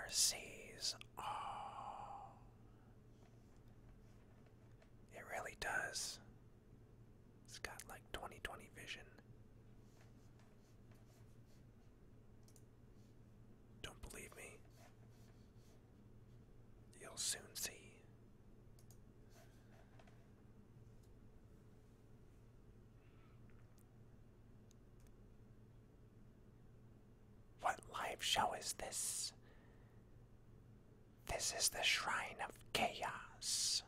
overseas. Oh, it really does. It's got like 20/20 vision. Don't believe me? You'll soon see. What live show is this? This is the Shrine of Chaos.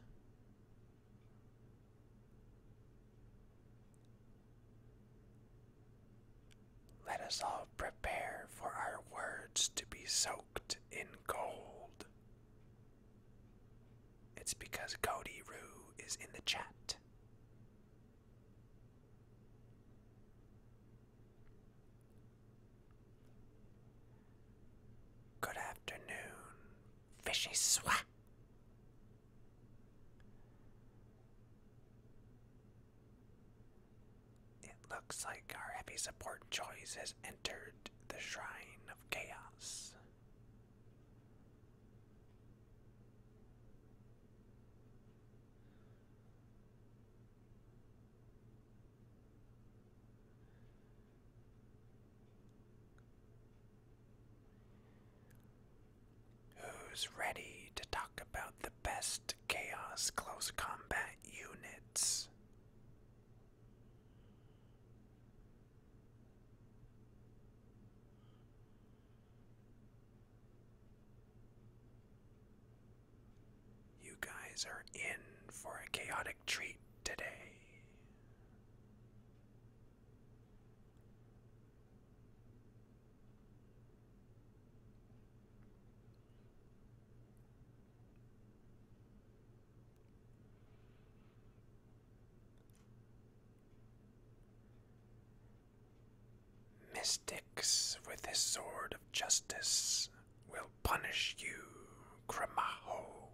Let us all prepare for our words to be soaked in gold. It's because Cody Roo is in the chat. Good afternoon, Fishy Swat. It looks like our heavy support choice has entered the Shrine of Chaos. Who's ready to talk about the best Chaos close combat units? You guys are in for a chaotic treat today. Mystics with his sword of justice will punish you, Kramaho,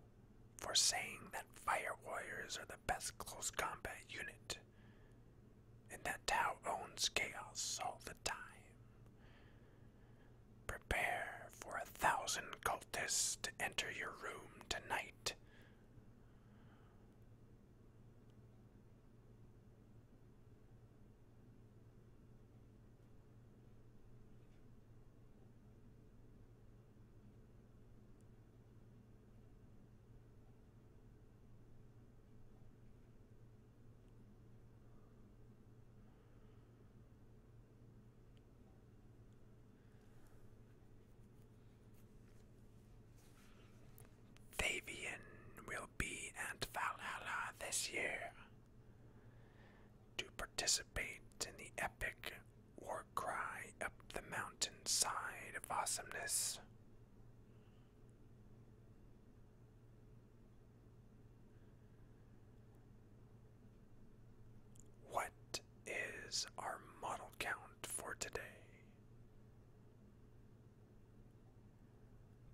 for saying that fire warriors are the best close combat unit, and that Tau owns chaos all the time. Prepare for 1,000 cultists to enter your room tonight. Fabian will be at Valhalla this year to participate in the epic war cry up the mountainside of awesomeness. What is our model count for today?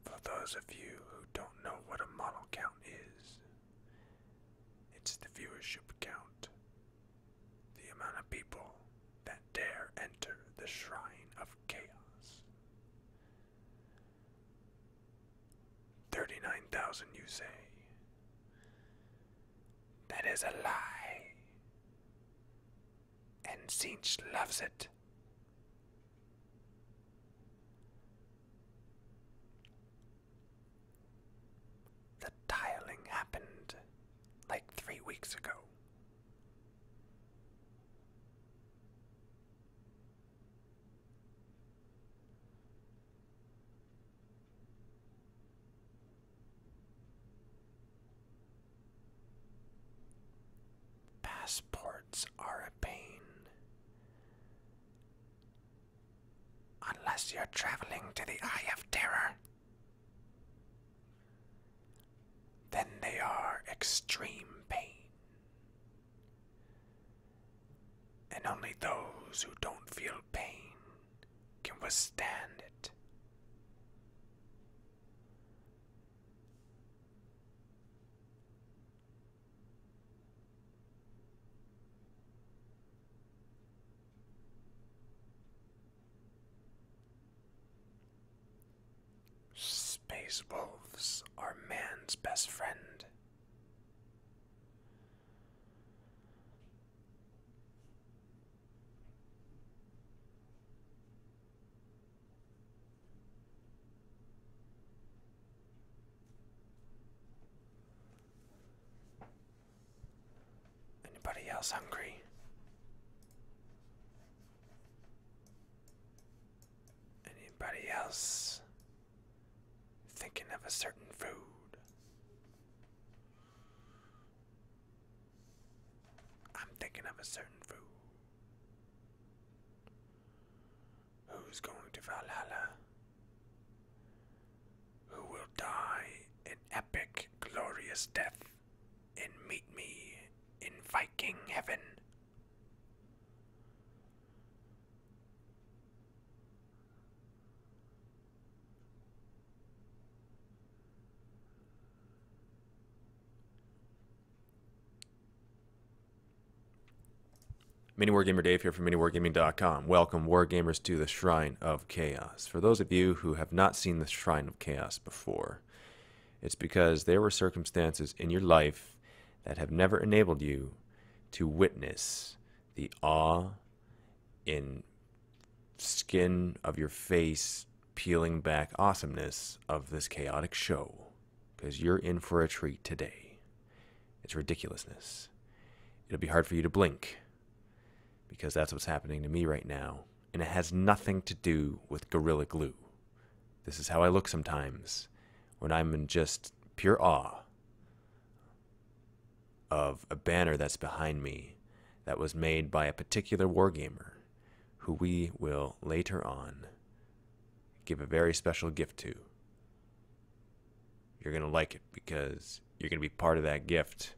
For those of you who don't know what a model count is, it's the viewership count, the amount of people that dare enter the Shrine of Chaos. 39,000, you say? That is a lie. And Zinch loves it. The tiling happened like 3 weeks ago. Passports are a pain. Unless you're traveling to the Eye of Terror. Then they are extreme pain. And only those who don't feel pain can withstand it. These wolves are man's best friend. Anybody else hungry? Anybody else thinking of a certain food? I'm thinking of a certain food. Who's going to Valhalla? Who will die an epic, glorious death and meet me in Viking heaven? MiniWarGamer Dave here from MiniWarGaming.com. Welcome, Wargamers, to the Shrine of Chaos. For those of you who have not seen the Shrine of Chaos before, it's because there were circumstances in your life that have never enabled you to witness the awe in skin of your face peeling back awesomeness of this chaotic show. Because you're in for a treat today. It's ridiculousness. It'll be hard for you to blink, because that's what's happening to me right now, and it has nothing to do with Gorilla Glue. This is how I look sometimes when I'm in just pure awe of a banner that's behind me that was made by a particular wargamer who we will later on give a very special gift to. You're going to like it because you're going to be part of that gift.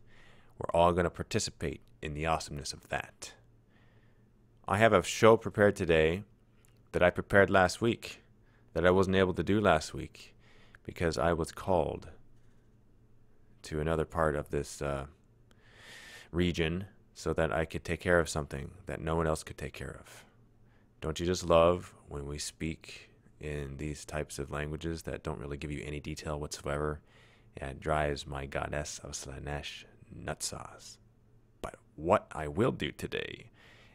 We're all going to participate in the awesomeness of that. I have a show prepared today that I prepared last week that I wasn't able to do last week because I was called to another part of this region so that I could take care of something that no one else could take care of. Don't you just love when we speak in these types of languages that don't really give you any detail whatsoever? And it drives my goddess of Slanesh nutsauce. But what I will do today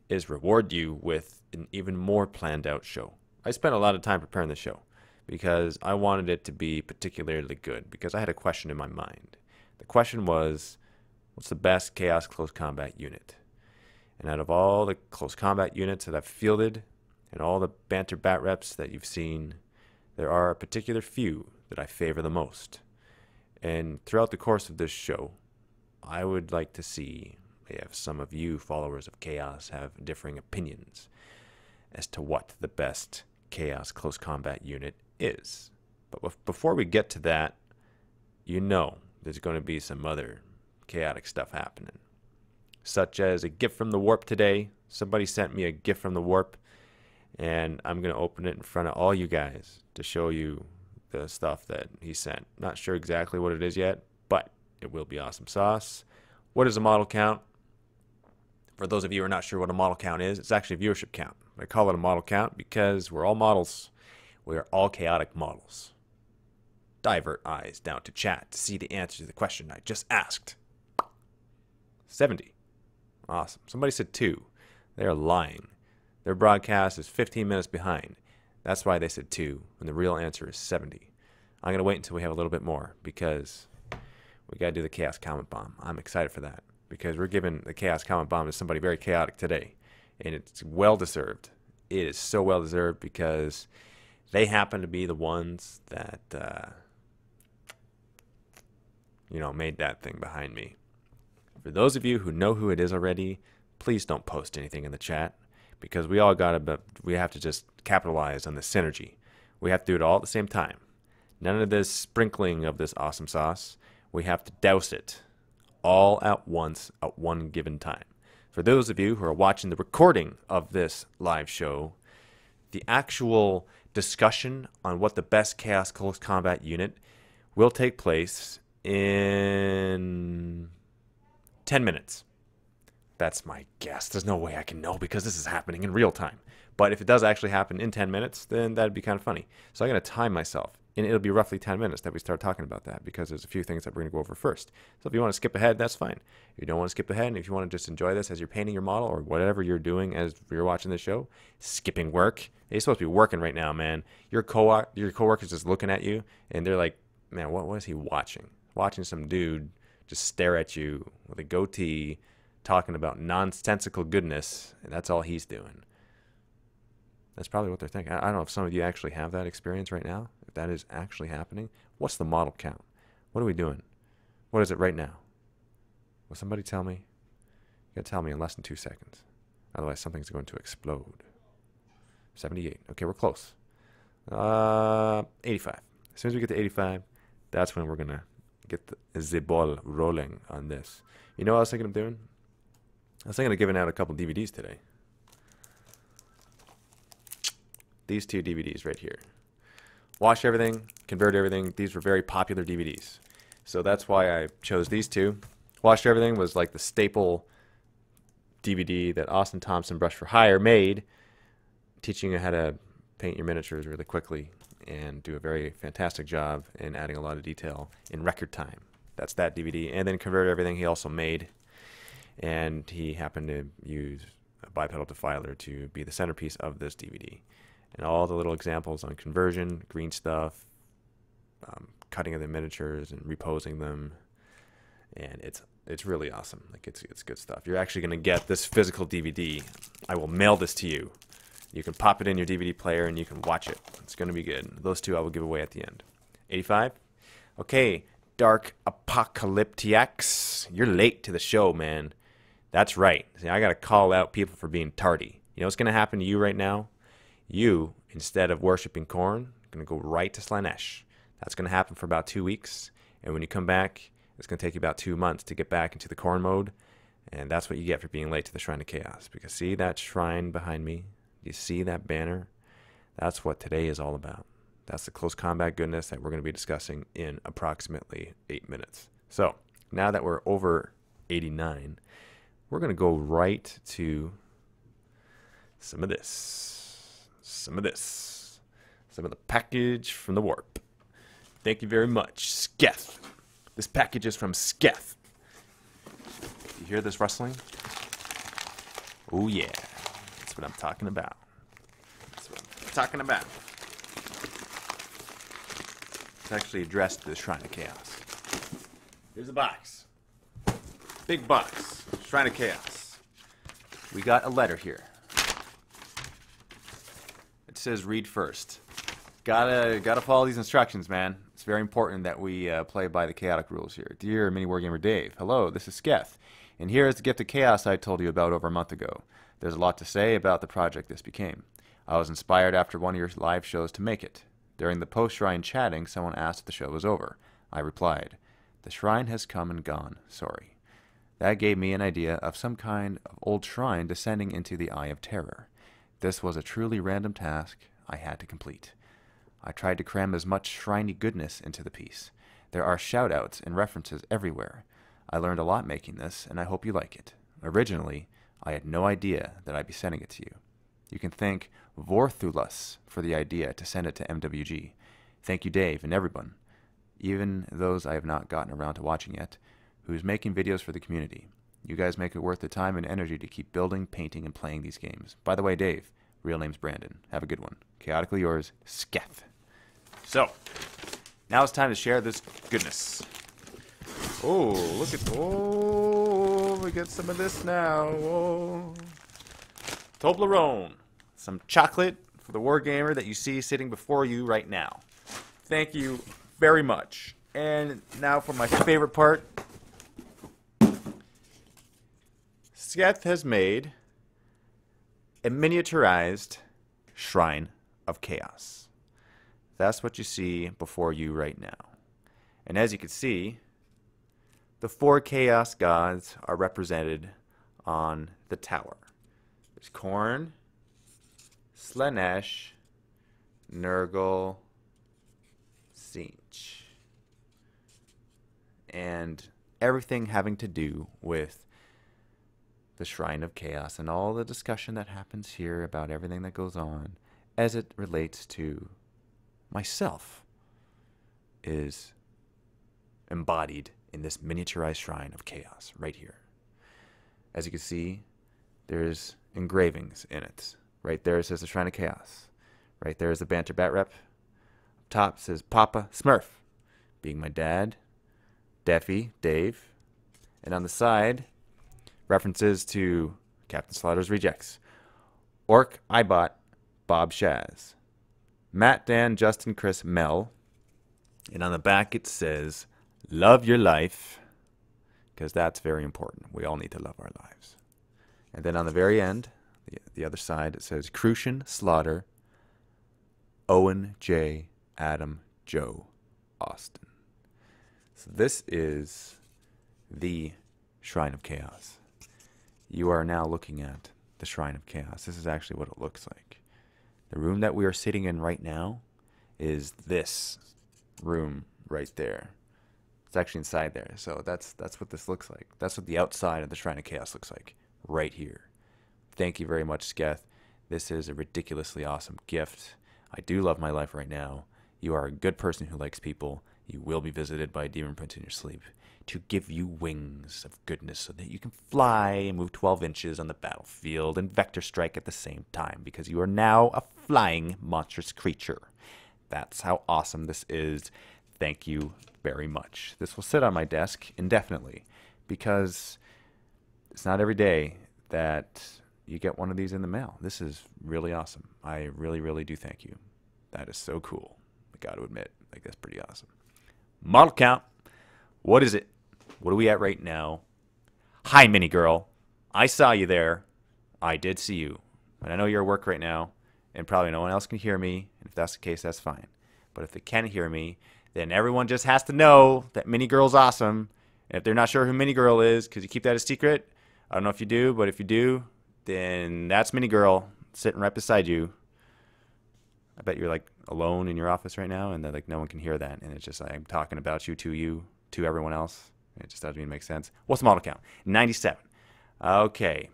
is reward you with an even more planned out show. I spent a lot of time preparing the show because I wanted it to be particularly good because I had a question in my mind. The question was, what's the best Chaos Close Combat unit? And out of all the close combat units that I've fielded and all the banter bat reps that you've seen, there are a particular few that I favor the most. And throughout the course of this show, I would like to see if some of you followers of Chaos have differing opinions as to what the best Chaos Close Combat unit is. But before we get to that, you know there's going to be some other chaotic stuff happening. Such as a gift from the Warp today. Somebody sent me a gift from the Warp, and I'm going to open it in front of all you guys to show you the stuff that he sent. Not sure exactly what it is yet, but it will be awesome sauce. What is a model count? For those of you who are not sure what a model count is, it's actually a viewership count. I call it a model count because we're all models. We are all chaotic models. Divert eyes down to chat to see the answer to the question I just asked. 70. Awesome. Somebody said 2. They're lying. Their broadcast is 15 minutes behind. That's why they said 2, when the real answer is 70. I'm going to wait until we have a little bit more because we got to do the Chaos Comment Bomb. I'm excited for that, because we're giving the Chaos Comment Bomb to somebody very chaotic today, and it's well-deserved. It is so well-deserved because they happen to be the ones that, made that thing behind me. For those of you who know who it is already, please don't post anything in the chat, because we have to just capitalize on the synergy. We have to do it all at the same time. None of this sprinkling of this awesome sauce. We have to douse it all at once at one given time. For those of you who are watching the recording of this live show, the actual discussion on what the best Chaos Close Combat unit will take place in 10 minutes. That's my guess. There's no way I can know because this is happening in real time. But if it does actually happen in 10 minutes, then that'd be kind of funny. So I'm going to time myself And it'll be roughly 10 minutes that we start talking about that, because there's a few things that we're going to go over first. So if you want to skip ahead, that's fine. If you don't want to skip ahead, and if you want to just enjoy this as you're painting your model or whatever you're doing as you're watching the show, skipping work. You're supposed to be working right now, man. Your coworker's just looking at you, and they're like, man, what is he watching? Watching some dude just stare at you with a goatee talking about nonsensical goodness, and that's all he's doing. That's probably what they're thinking. I don't know if some of you actually have that experience right now, if that is actually happening. What's the model count? What are we doing? What is it right now? Will somebody tell me? You gotta tell me in less than 2 seconds. Otherwise, something's going to explode. 78. Okay, we're close. 85. As soon as we get to 85, that's when we're gonna get the ball rolling on this. You know what I was thinking of doing? I was thinking of giving out a couple DVDs today. These 2 DVDs right here. Wash Everything, Convert Everything. These were very popular DVDs. So that's why I chose these 2. Wash Everything was like the staple DVD that Austin Thompson Brush for Hire made, teaching you how to paint your miniatures really quickly and do a very fantastic job in adding a lot of detail in record time. That's that DVD. And then Convert Everything he also made, and he happened to use a bipedal defiler to be the centerpiece of this DVD. And all the little examples on conversion, green stuff, cutting of the miniatures and reposing them, and it's really awesome. Like it's good stuff. You're actually going to get this physical DVD. I will mail this to you. You can pop it in your DVD player and you can watch it. It's going to be good. Those 2 I will give away at the end. 85. Okay, Dark Apocalyptiacs. You're late to the show, man. That's right. See, I got to call out people for being tardy. You know what's going to happen to you right now? You, instead of worshiping corn, are going to go right to Slanesh. That's going to happen for about 2 weeks. And when you come back, it's going to take you about 2 months to get back into the corn mode. And that's what you get for being late to the Shrine of Chaos. Because see that shrine behind me? You see that banner? That's what today is all about. That's the close combat goodness that we're going to be discussing in approximately 8 minutes. So now that we're over 89, we're going to go right to some of this. Some of the package from the warp. Thank you very much, Sketh. This package is from Sketh. You hear this rustling? Oh yeah, that's what I'm talking about. It's actually addressed to the Shrine of Chaos. Here's a box. Big box. Shrine of Chaos. We got a letter here. It says read first. Gotta follow these instructions, man. It's very important that we play by the chaotic rules here. Dear MiniWarGamer Dave, hello, this is Sketh, and here is the gift of chaos I told you about over a month ago. There's a lot to say about the project this became. I was inspired after one of your live shows to make it. During the post-shrine chatting, someone asked if the show was over. I replied, the shrine has come and gone, sorry. That gave me an idea of some kind of old shrine descending into the Eye of Terror. This was a truly random task I had to complete. I tried to cram as much shriney goodness into the piece. There are shout-outs and references everywhere. I learned a lot making this, and I hope you like it. Originally, I had no idea that I'd be sending it to you. You can thank Vorthulus for the idea to send it to MWG. Thank you, Dave, and everyone, even those I have not gotten around to watching yet, who's making videos for the community. You guys make it worth the time and energy to keep building, painting, and playing these games. By the way, Dave, real name's Brandon. Have a good one. Chaotically yours, Sketh. So, now it's time to share this goodness. Oh, look at... Oh, we get some of this now. Oh. Toblerone. Some chocolate for the wargamer that you see sitting before you right now. Thank you very much. And now for my favorite part. Sketh has made a miniaturized Shrine of Chaos. That's what you see before you right now. And as you can see, the 4 Chaos gods are represented on the tower. There's Khorne, Slanesh, Nurgle, Tzeentch. And everything having to do with the Shrine of Chaos and all the discussion that happens here about everything that goes on as it relates to myself. is embodied in this miniaturized shrine of chaos right here. As you can see, there's engravings in it. Right there it says the Shrine of Chaos. Right there is the Banter Bat Rep. Up top says Papa Smurf, being my dad, Daffy, Dave. And on the side, references to Captain Slaughter's Rejects, Orc, Ibot, Bob Shaz, Matt, Dan, Justin, Chris, Mel. And on the back it says, love your life, because that's very important. We all need to love our lives. And then on the very end, the other side, it says Crucian, Slaughter, Owen, J, Adam, Joe, Austin. So this is the Shrine of Chaos. You are now looking at the Shrine of Chaos. This is actually what it looks like. The room that we are sitting in right now is this room right there. It's actually inside there. So that's what this looks like. That's what the outside of the Shrine of Chaos looks like right here. Thank you very much, Sketh. This is a ridiculously awesome gift. I do love my life right now. You are a good person who likes people. You will be visited by a demon prince in your sleep to give you wings of goodness so that you can fly and move 12 inches on the battlefield and vector strike at the same time, because you are now a flying monstrous creature. That's how awesome this is. Thank you very much. This will sit on my desk indefinitely, because it's not every day that you get one of these in the mail. This is really awesome. I really, really do thank you. That is so cool. I got to admit, like, that's pretty awesome. Model count. What is it? What are we at right now? Hi, Mini Girl. I saw you there. I did see you. And I know you're at work right now, and probably no one else can hear me. And if that's the case, that's fine. But if they can hear me, then everyone just has to know that Mini Girl's awesome. And if they're not sure who Mini Girl is, because you keep that a secret, I don't know if you do, but if you do, then that's Mini Girl sitting right beside you. I bet you're like alone in your office right now, and that like no one can hear that, and it's just like I'm talking about you, to everyone else. It just doesn't even make sense. What's the model count? 97. Okay.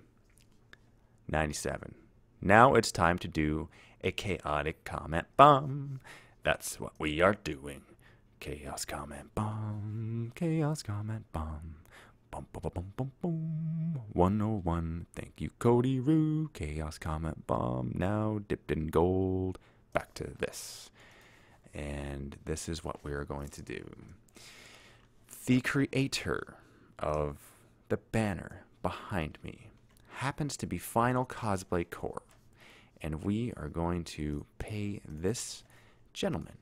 97. Now it's time to do a chaotic comment bomb. That's what we are doing. Chaos comment bomb. Chaos comment bomb. Bum, bum, bum, bum, bum, bum. 101. Thank you, Cody Roo. Chaos comment bomb. Now dipped in gold. Back to this. And this is what we are going to do. The creator of the banner behind me happens to be Final Cosplay Core. And we are going to pay this gentleman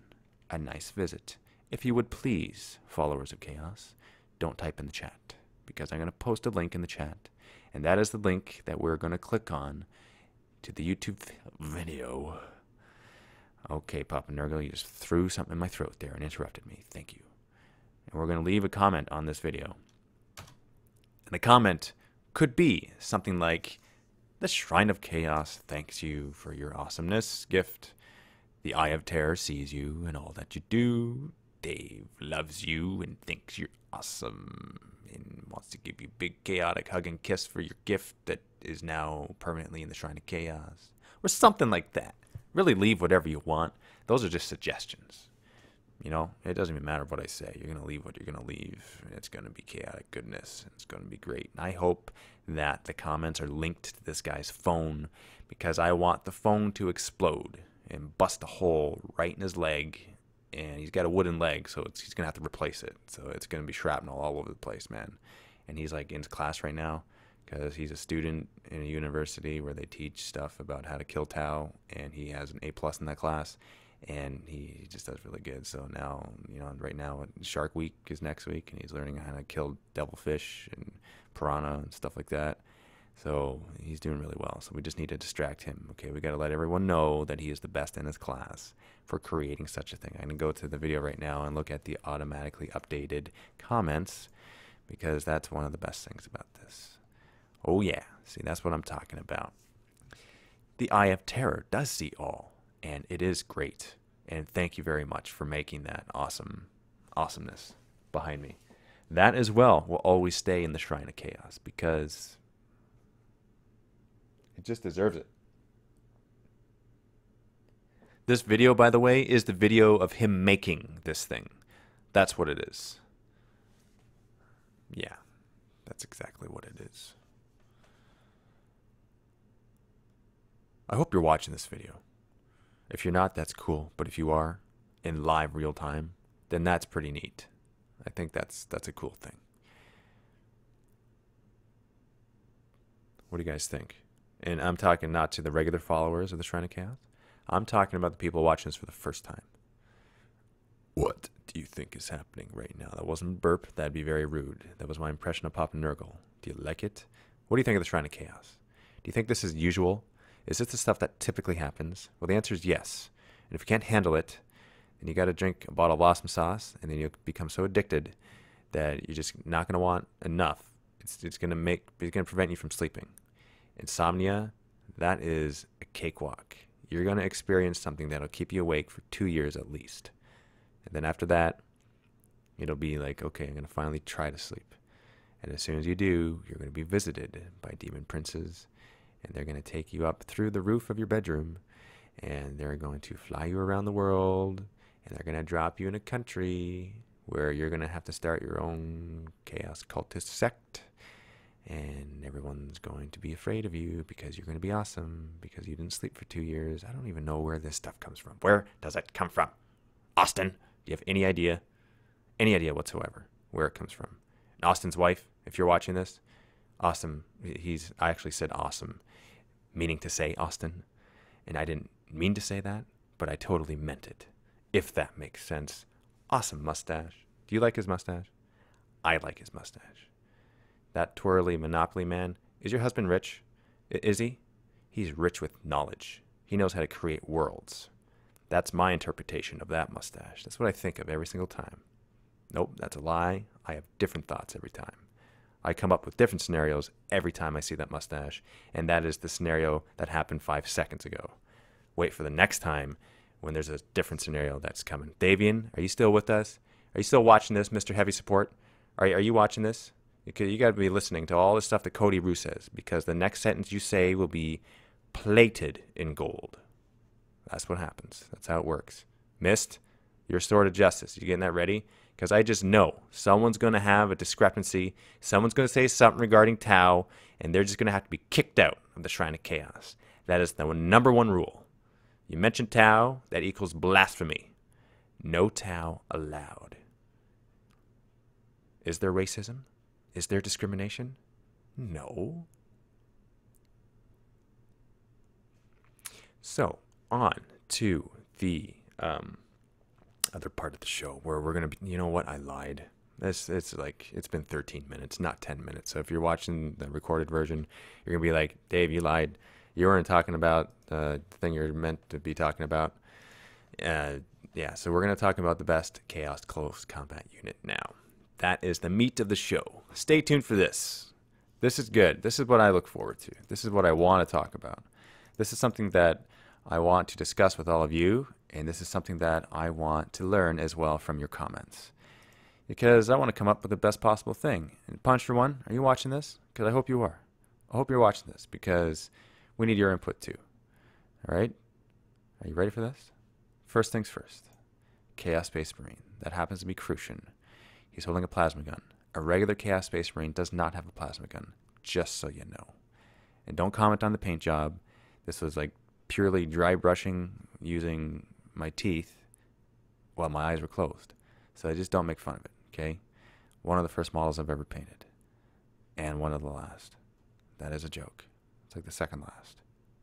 a nice visit. If you would please, followers of Chaos, don't type in the chat, because I'm going to post a link in the chat. And that is the link that we're going to click on to the YouTube video. Okay, Papa Nurgle, you just threw something in my throat there and interrupted me. Thank you. And we're going to leave a comment on this video. And the comment could be something like, the Shrine of Chaos thanks you for your awesomeness gift. The Eye of Terror sees you and all that you do. Dave loves you and thinks you're awesome and wants to give you a big chaotic hug and kiss for your gift that is now permanently in the Shrine of Chaos. Or something like that. Really leave whatever you want. Those are just suggestions. You know, it doesn't even matter what I say. You're going to leave what you're going to leave. It's going to be chaotic goodness. It's going to be great. And I hope that the comments are linked to this guy's phone, because I want the phone to explode and bust a hole right in his leg. And he's got a wooden leg, so he's going to have to replace it. So it's going to be shrapnel all over the place, man. And he's like in his class right now, because he's a student in a university where they teach stuff about how to kill Tau, and he has an A+ in that class. And he just does really good. So now, you know, right now Shark Week is next week, and he's learning how to kill devilfish and piranha and stuff like that. So he's doing really well. So we just need to distract him. Okay, we got to let everyone know that he is the best in his class for creating such a thing. I'm going to go to the video right now and look at the automatically updated comments, because that's one of the best things about this. Oh yeah, see, that's what I'm talking about. The Eye of Terror does see all. And it is great. And thank you very much for making that awesomeness behind me. That as well will always stay in the Shrine of Chaos, because it just deserves it. This video, by the way, is the video of him making this thing. That's what it is. Yeah, that's exactly what it is. I hope you're watching this video. If you're not, that's cool. But if you are, in live real time, then that's pretty neat. I think that's a cool thing. What do you guys think? And I'm talking not to the regular followers of the Shrine of Chaos. I'm talking about the people watching this for the first time. What do you think is happening right now? That wasn't a burp. That'd be very rude. That was my impression of Papa Nurgle. Do you like it? What do you think of the Shrine of Chaos? Do you think this is usual? Is this the stuff that typically happens? Well, the answer is yes. And if you can't handle it, then you got to drink a bottle of awesome sauce, and then you'll become so addicted that you're just not going to want enough. It's going to prevent you from sleeping. Insomnia, that is a cakewalk. You're going to experience something that'll keep you awake for 2 years at least. And then after that, it'll be like, okay, I'm going to finally try to sleep. And as soon as you do, you're going to be visited by demon princes, and they're going to take you up through the roof of your bedroom, and they're going to fly you around the world, and they're going to drop you in a country where you're going to have to start your own chaos cultist sect. And everyone's going to be afraid of you because you're going to be awesome because you didn't sleep for 2 years. I don't even know where this stuff comes from. Where does it come from? Austin, do you have any idea? Any idea whatsoever where it comes from? And Austin's wife, if you're watching this, awesome. I actually said awesome, meaning to say Austin. And I didn't mean to say that, but I totally meant it. If that makes sense. Awesome mustache. Do you like his mustache? I like his mustache. That twirly Monopoly man, is your husband rich? Is he? He's rich with knowledge. He knows how to create worlds. That's my interpretation of that mustache. That's what I think of every single time. Nope, that's a lie. I have different thoughts every time. I come up with different scenarios every time I see that mustache, and that is the scenario that happened 5 seconds ago. Wait for the next time when there's a different scenario that's coming. Davian, are you still with us? Are you still watching this, Mr. Heavy Support? Are you watching this? Because you got to be listening to all the stuff that Cody Roo says, because the next sentence you say will be plated in gold. That's what happens. That's how it works. Mist, your sword of justice. You getting that ready? Because I just know someone's going to have a discrepancy. Someone's going to say something regarding Tau, and they're just going to have to be kicked out of the Shrine of Chaos. That is the number one rule. You mention Tau, that equals blasphemy. No Tau allowed. Is there racism? Is there discrimination? No. So, on to the other part of the show where we're going to be, you know what, I lied. It's been 13 minutes, not 10 minutes. So if you're watching the recorded version, you're going to be like, Dave, you lied. You weren't talking about the thing you're meant to be talking about. Yeah, so we're going to talk about the best Chaos Close Combat unit now. That is the meat of the show. Stay tuned for this. This is good. This is what I look forward to. This is what I want to talk about. This is something that I want to discuss with all of you, and this is something that I want to learn as well from your comments. Because I want to come up with the best possible thing. And Punch, for one, are you watching this? Because I hope you are. I hope you're watching this because we need your input too. All right? Are you ready for this? First things first. Chaos Space Marine. That happens to be Crucian. He's holding a plasma gun. A regular Chaos Space Marine does not have a plasma gun, just so you know. And don't comment on the paint job. This was like purely dry brushing using my teeth while my eyes were closed. So I just don't make fun of it, okay? One of the first models I've ever painted. And one of the last. That is a joke. It's like the second last.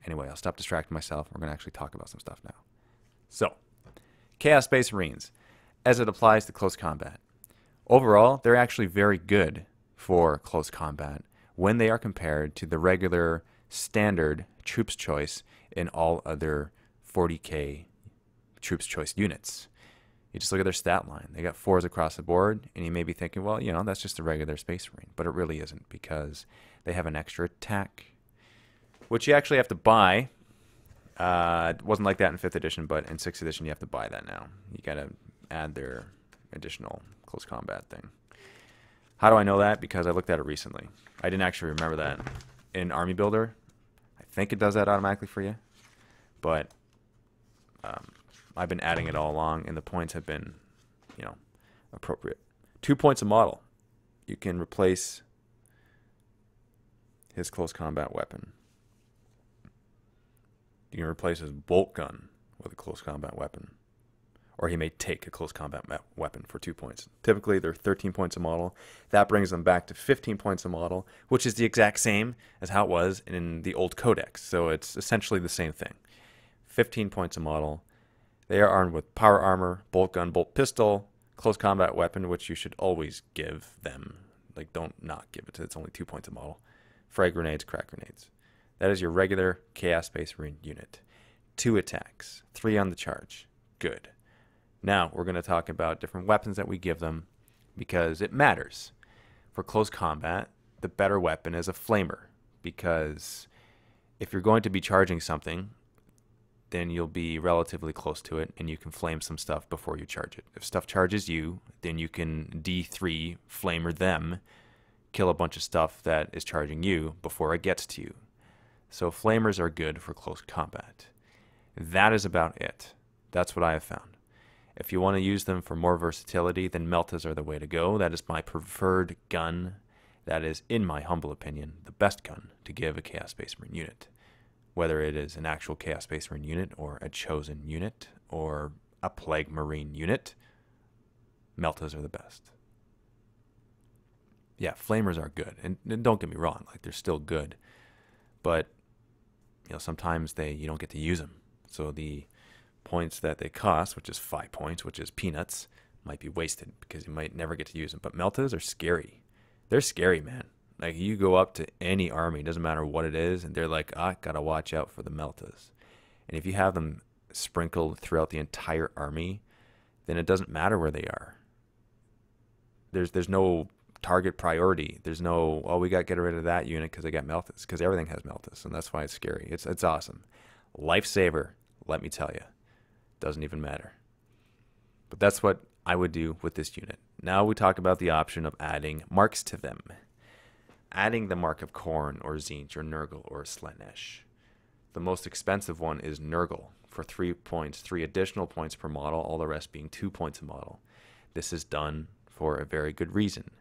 Anyway, I'll stop distracting myself. We're going to actually talk about some stuff now. So, Chaos Space Marines, as it applies to close combat. Overall, they're actually very good for close combat when they are compared to the regular standard Troops Choice in all other 40k Troops Choice units. You just look at their stat line. They got 4s across the board, and you may be thinking, well, you know, that's just a regular Space Marine. But it really isn't, because they have an extra attack, which you actually have to buy. It wasn't like that in 5th edition, but in 6th edition, you have to buy that now. You got to add their additional close combat thing. How do I know that? Because I looked at it recently. I didn't actually remember that. In Army Builder, I think it does that automatically for you. But I've been adding it all along, and the points have been, you know, appropriate. 2 points a model. You can replace his close combat weapon. You can replace his bolt gun with a close combat weapon. Or he may take a close combat weapon for 2 points. Typically, they're 13 points a model. That brings them back to 15 points a model, which is the exact same as how it was in the old codex. So it's essentially the same thing. 15 points a model. They are armed with power armor, bolt gun, bolt pistol, close combat weapon, which you should always give them. Like, don't not give it to. It's only 2 points a model. Frag grenades, crack grenades. That is your regular Chaos Space Marine unit. 2 attacks, 3 on the charge. Good. Now, we're going to talk about different weapons that we give them because it matters. For close combat, the better weapon is a flamer because if you're going to be charging something, then you'll be relatively close to it and you can flame some stuff before you charge it. If stuff charges you, then you can D3 flamer them, kill a bunch of stuff that is charging you before it gets to you. So flamers are good for close combat. That is about it. That's what I have found. If you want to use them for more versatility, then meltas are the way to go. That is my preferred gun. That is, in my humble opinion, the best gun to give a Chaos Space Marine unit. Whether it is an actual Chaos Space Marine unit or a chosen unit or a Plague Marine unit, meltas are the best. Yeah, flamers are good. And don't get me wrong, like they're still good. But sometimes you don't get to use them. So the points that they cost, which is 5 points, which is peanuts, might be wasted because you might never get to use them. But meltas are scary. They're scary, man. Like, you go up to any army, doesn't matter what it is, and they're like, gotta watch out for the meltas. And if you have them sprinkled throughout the entire army, then it doesn't matter where they are. There's no target priority. There's no, we got to get rid of that unit because they got meltas, because everything has meltas, and that's why it's scary. It's awesome. Lifesaver, let me tell you. Doesn't even matter. But that's what I would do with this unit. Now we talk about the option of adding marks to them. Adding the mark of Khorne or Tzeentch or Nurgle or Slaanesh. The most expensive one is Nurgle for 3 points, 3 additional points per model, all the rest being 2 points a model. This is done for a very good reason,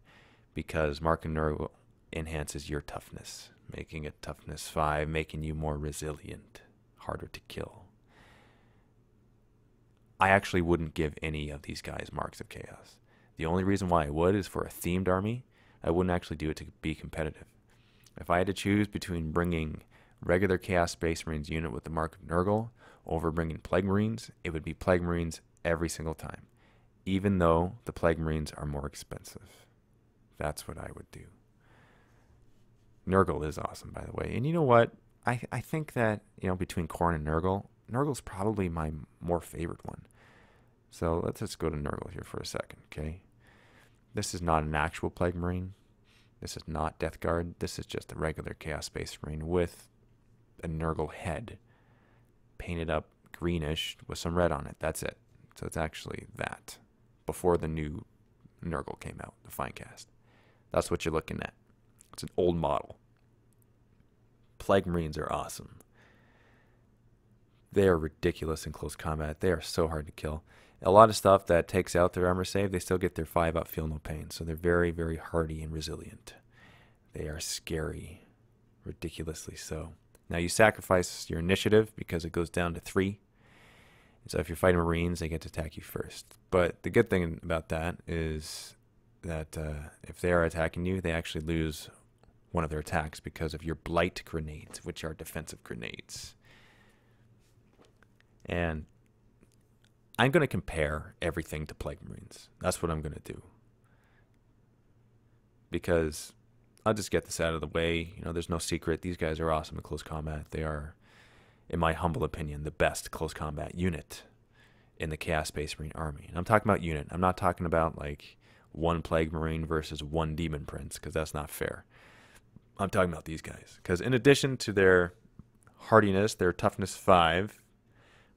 because Mark of Nurgle enhances your toughness, making it toughness 5, making you more resilient, harder to kill. I actually wouldn't give any of these guys marks of chaos. The only reason why I would is for a themed army. I wouldn't actually do it to be competitive. If I had to choose between bringing regular Chaos Space Marines unit with the Mark of Nurgle over bringing Plague Marines, it would be Plague Marines every single time, even though the Plague Marines are more expensive. That's what I would do. Nurgle is awesome, by the way. And you know what? I think that, between Khorne and Nurgle's probably my more favorite one. So let's just go to Nurgle here for a second, okay? This is not an actual Plague Marine. This is not Death Guard. This is just a regular Chaos Space Marine with a Nurgle head painted up greenish with some red on it. That's it. So it's actually that before the new Nurgle came out, the Finecast. That's what you're looking at. It's an old model. Plague Marines are awesome. They are ridiculous in close combat. They are so hard to kill. A lot of stuff that takes out their armor save, they still get their 5 up, feel no pain. So they're very, very hardy and resilient. They are scary. Ridiculously so. Now you sacrifice your initiative because it goes down to 3. So if you're fighting Marines, they get to attack you first. But the good thing about that is that if they are attacking you, they actually lose one of their attacks because of your blight grenades, which are defensive grenades. And I'm going to compare everything to Plague Marines. That's what I'm going to do. Because I'll just get this out of the way. There's no secret. These guys are awesome in close combat. They are, in my humble opinion, the best close combat unit in the Chaos Space Marine army. And I'm talking about unit. I'm not talking about like one Plague Marine versus one Demon Prince, because that's not fair. I'm talking about these guys. Because in addition to their hardiness, their toughness 5,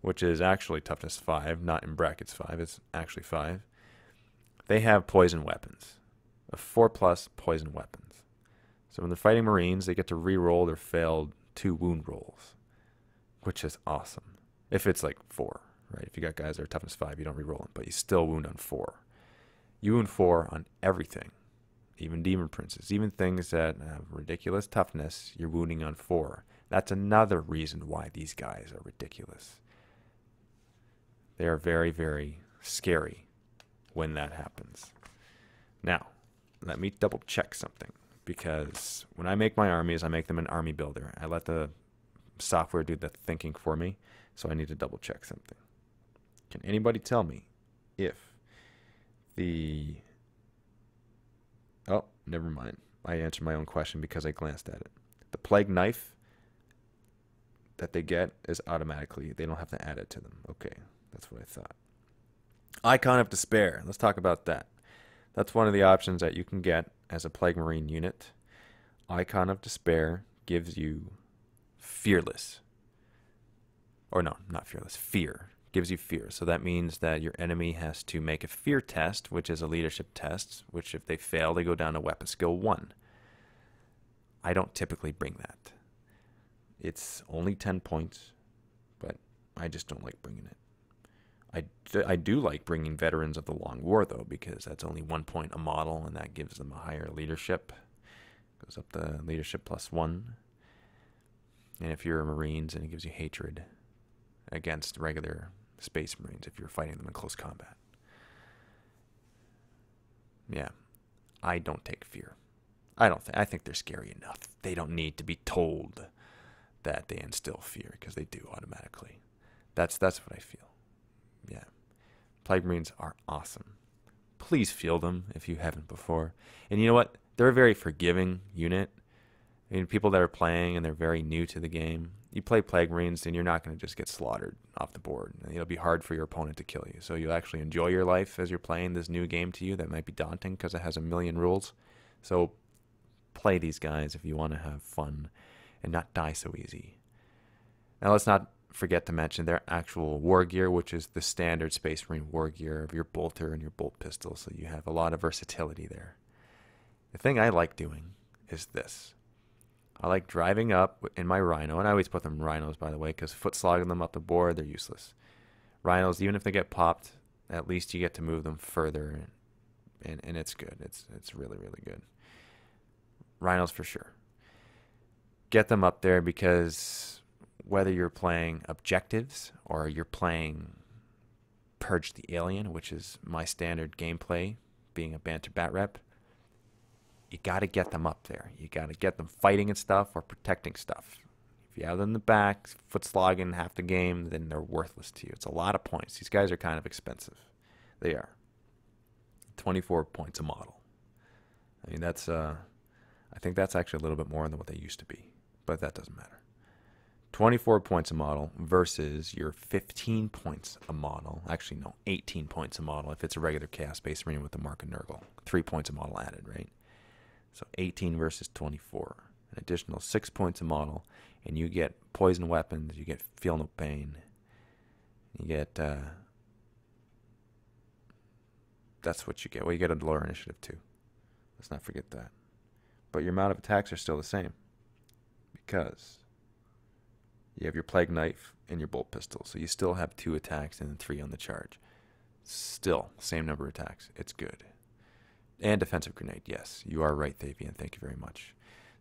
which is actually toughness 5, not in brackets 5, it's actually 5. They have poison weapons, 4+ poison weapons. So when they're fighting Marines, they get to re-roll their failed 2 wound rolls, which is awesome. If it's like 4, right? If you got guys that are toughness 5, you don't re-roll them, but you still wound on 4. You wound 4 on everything. Even demon princes, even things that have ridiculous toughness, you're wounding on 4. That's another reason why these guys are ridiculous. They are very, very scary when that happens. Now, let me double check something, because when I make my armies, I make them an army builder. I let the software do the thinking for me, so I need to double check something. Can anybody tell me if the... Oh, never mind. I answered my own question because I glanced at it. The plague knife that they get is automatically, they don't have to add it to them. Okay, that's what I thought. Icon of Despair. Let's talk about that. That's one of the options that you can get as a Plague Marine unit. Icon of Despair gives you Fearless. Or no, not Fearless. Fear. Gives you fear. So that means that your enemy has to make a fear test, which is a leadership test, which if they fail, they go down to weapon skill 1. I don't typically bring that. It's only 10 points, but I just don't like bringing it. I do like bringing Veterans of the Long War, though, because that's only 1 point a model, and that gives them a higher leadership. Goes up the leadership +1. And if you're a Marines, and it gives you hatred against regular Space Marines if you're fighting them in close combat. Yeah, I don't take fear. I think they're scary enough. They don't need to be told that they instill fear, because they do automatically. That's what I feel. Yeah. Plague Marines are awesome. Please field them if you haven't before. And you know what? They're a very forgiving unit. I mean, people that are playing and they're very new to the game, you play Plague Marines and you're not going to just get slaughtered off the board. It'll be hard for your opponent to kill you. So you'll actually enjoy your life as you're playing this new game to you that might be daunting because it has a million rules. So play these guys if you want to have fun and not die so easy. Now let's not forget to mention their actual war gear, which is the standard Space Marine war gear of your bolter and your bolt pistol. So you have a lot of versatility there. The thing I like doing is this. I like driving up in my Rhino, and I always put them Rhinos, by the way, because foot slogging them up the board, they're useless. Rhinos, even if they get popped, at least you get to move them further, and it's good. It's really, really good. Rhinos for sure. Get them up there because whether you're playing objectives or you're playing Purge the Alien, which is my standard gameplay, being a banter bat rep, you got to get them up there. You got to get them fighting and stuff or protecting stuff. If you have them in the back, foot slogging half the game, then they're worthless to you. It's a lot of points. These guys are kind of expensive. They are. 24 points a model. I mean, that's I think that's actually a little bit more than what they used to be, but that doesn't matter. 24 points a model versus your 15 points a model. Actually, no, 18 points a model if it's a regular Chaos Space Marine with the Mark of Nurgle. 3 points a model added, right? So 18 versus 24. An additional 6 points a model, and you get poison weapons, you get feel no pain, you get, that's what you get. Well, you get a lower initiative too. Let's not forget that. But your amount of attacks are still the same, because you have your Plague Knife and your Bolt Pistol, so you still have 2 attacks and then 3 on the charge. Still, same number of attacks. It's good. And Defensive Grenade, yes. You are right, Thavian. Thank you very much.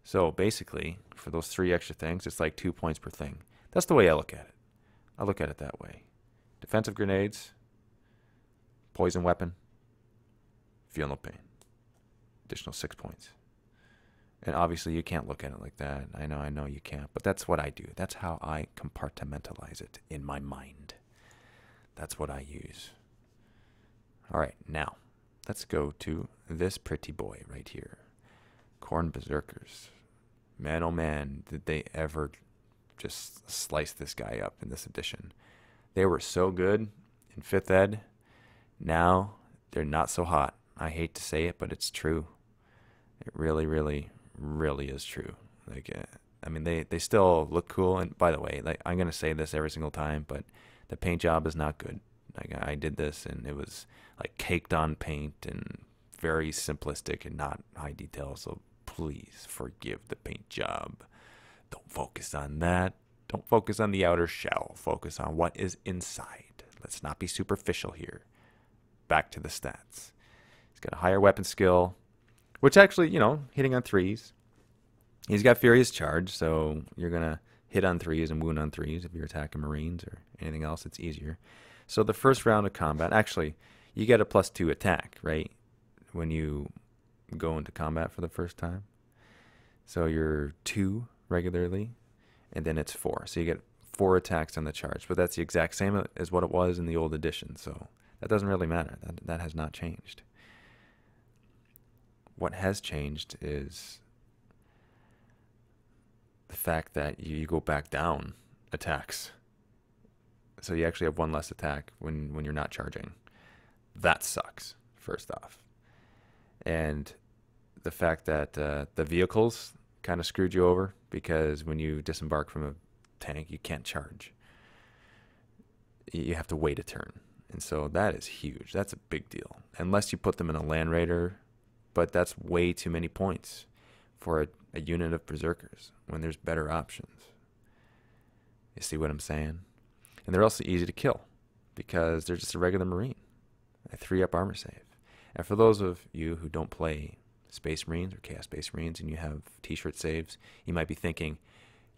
So basically, for those 3 extra things, it's like 2 points per thing. That's the way I look at it. I look at it that way. Defensive Grenades, Poison Weapon, Feel no pain. Additional 6 points. And obviously you can't look at it like that. I know you can't. But that's what I do. That's how I compartmentalize it in my mind. That's what I use. Alright, now let's go to this pretty boy right here. Khorne Berserkers. Man, oh man, did they ever just slice this guy up in this edition. They were so good in 5th ed. Now they're not so hot. I hate to say it, but it's true. It really, really, really is true. Like, I mean, they still look cool. And by the way, like, I'm gonna say this every single time, but the paint job is not good. Like, I did this, and it was like caked on paint and very simplistic and not high detail. So please forgive the paint job. Don't focus on that. Don't focus on the outer shell. Focus on what is inside. Let's not be superficial here. Back to the stats. These got a higher weapon skill, which actually, you know, hitting on 3s. He's got Furious Charge, so you're going to hit on 3s and wound on 3s if you're attacking Marines or anything else. It's easier. So the first round of combat, actually, you get a +2 attack, right, when you go into combat for the first time. So you're 2 regularly, and then it's 4. So you get 4 attacks on the charge. But that's the exact same as what it was in the old edition. So that doesn't really matter. That has not changed. What has changed is the fact that you go back down attacks. So you actually have 1 less attack when you're not charging. That sucks, first off. And the fact that the vehicles kind of screwed you over, because when you disembark from a tank, you can't charge. You have to wait a turn. And so that is huge. That's a big deal. Unless you put them in a Land Raider, but that's way too many points for a unit of Berserkers when there's better options. You see what I'm saying? And they're also easy to kill because they're just a regular Marine. A 3-up armor save. And for those of you who don't play Space Marines or Chaos Space Marines and you have t-shirt saves, you might be thinking,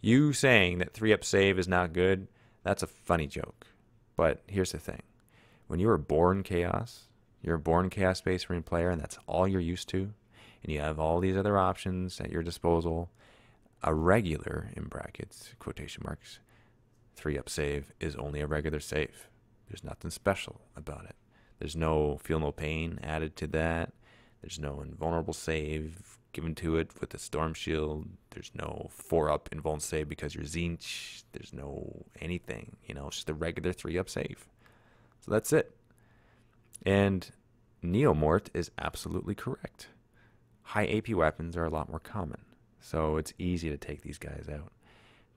you saying that 3-up save is not good, that's a funny joke. But here's the thing. When you were born Chaos, you're a born Chaos Space Marine player and that's all you're used to, and you have all these other options at your disposal, a regular, in brackets, quotation marks, 3-up save is only a regular save. There's nothing special about it. There's no feel no pain added to that. There's no invulnerable save given to it with the Storm Shield. There's no 4-up invuln save because you're Zinch. There's no anything. You know, it's just a regular 3-up save. So that's it. And Neomort is absolutely correct. High AP weapons are a lot more common. So it's easy to take these guys out.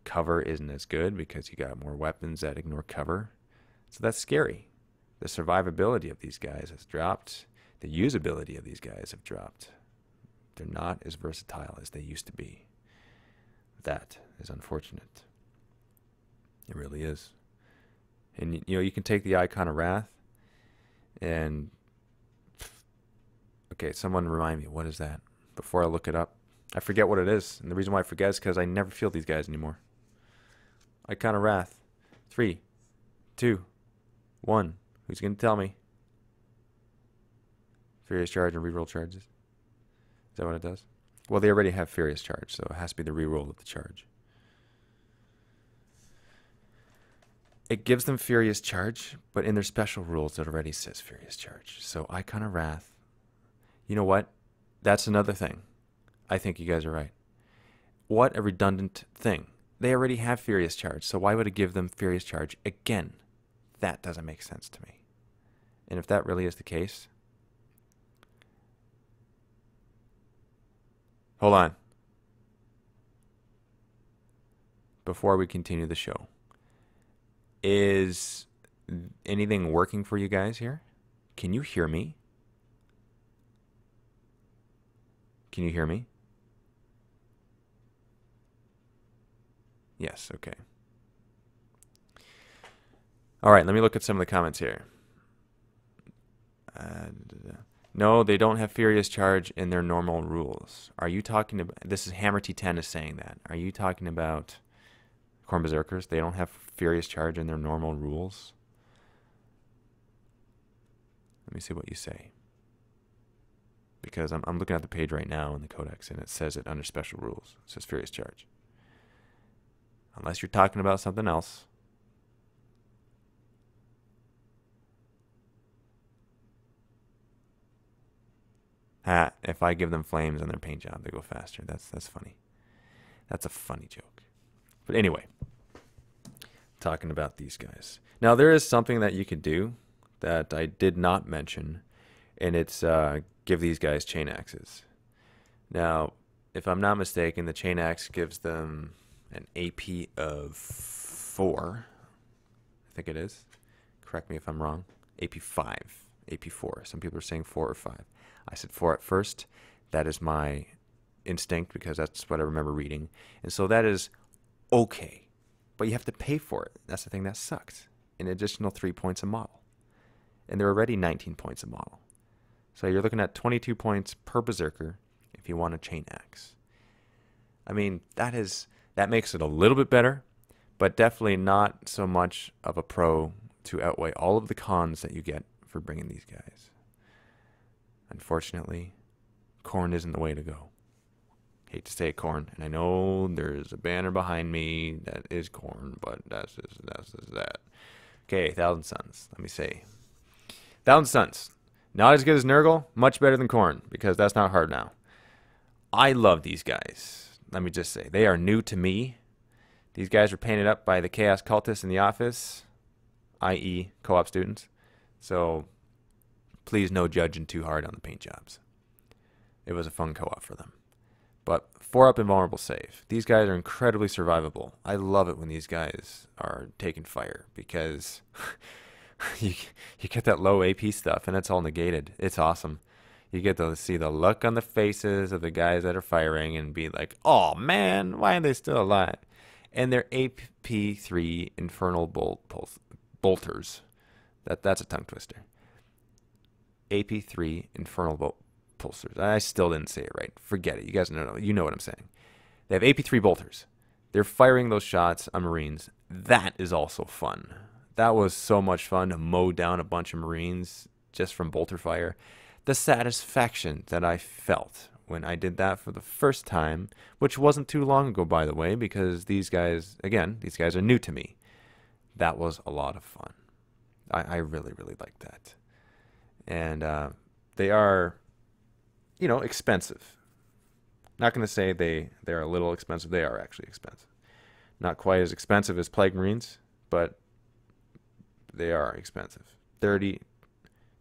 Cover isn't as good because you got more weapons that ignore cover. So that's scary. The survivability of these guys has dropped. The usability of these guys have dropped. They're not as versatile as they used to be. That is unfortunate. It really is. And you know, you can take the Icon of Wrath and okay, someone remind me, what is that? Before I look it up. I forget what it is. And the reason why I forget is because I never feel these guys anymore. Icon of Wrath. 3, 2, 1. Who's going to tell me? Furious Charge and reroll charges. Is that what it does? Well, they already have Furious Charge, so it has to be the reroll of the charge. It gives them Furious Charge, but in their special rules, it already says Furious Charge. So Icon of Wrath. You know what? That's another thing. I think you guys are right. What a redundant thing. They already have Furious Charge, so why would it give them Furious Charge again? That doesn't make sense to me. And if that really is the case, hold on. Before we continue the show, is anything working for you guys here? Can you hear me? Can you hear me? Yes, okay. All right, let me look at some of the comments here. No, they don't have Furious Charge in their normal rules. Are you talking about... This is Hammer T10 is saying that. Are you talking about Khorne Berserkers? They don't have Furious Charge in their normal rules? Let me see what you say. Because I'm looking at the page right now in the Codex, and it says it under Special Rules. It says Furious Charge. Unless you're talking about something else. If I give them flames on their paint job, they go faster. That's funny. That's a funny joke. But anyway, talking about these guys. Now, there is something that you could do that I did not mention, and it's give these guys chain axes. Now, if I'm not mistaken, the chain axe gives them an AP of 4. I think it is. Correct me if I'm wrong. AP 5. AP 4. Some people are saying 4 or 5. I said 4 at first. That is my instinct because that's what I remember reading. And so that is okay. But you have to pay for it. That's the thing that sucks. An additional 3 points a model. And they're already 19 points a model. So you're looking at 22 points per berserker if you want a chain axe. I mean, that makes it a little bit better, but definitely not so much of a pro to outweigh all of the cons that you get for bringing these guys. Unfortunately, corn isn't the way to go. Hate to say corn, and I know there's a banner behind me that is corn, but that's just that. Okay, Thousand Suns. Let me say, Thousand Suns, not as good as Nurgle, much better than corn because that's not hard now. I love these guys. Let me just say, they are new to me. These guys were painted up by the Chaos Cultists in the office, i.e., co-op students. So please no judging too hard on the paint jobs. It was a fun co-op for them. But 4-up invulnerable save. These guys are incredibly survivable. I love it when these guys are taking fire because you get that low AP stuff and it's all negated. It's awesome. You get to see the look on the faces of the guys that are firing and be like, oh man, why are they still alive? And they're AP3 Infernal Bolters. That's a tongue twister. AP3 Infernal Pulsers. I still didn't say it right. Forget it. You guys know what I'm saying. They have AP3 bolters. They're firing those shots on Marines. That is also fun. That was so much fun to mow down a bunch of Marines just from bolter fire. The satisfaction that I felt when I did that for the first time, which wasn't too long ago, by the way, because these guys are new to me. That was a lot of fun. I really, really liked that. And they are, expensive. Not going to say they're a little expensive. They are actually expensive. Not quite as expensive as Plague Marines, but they are expensive.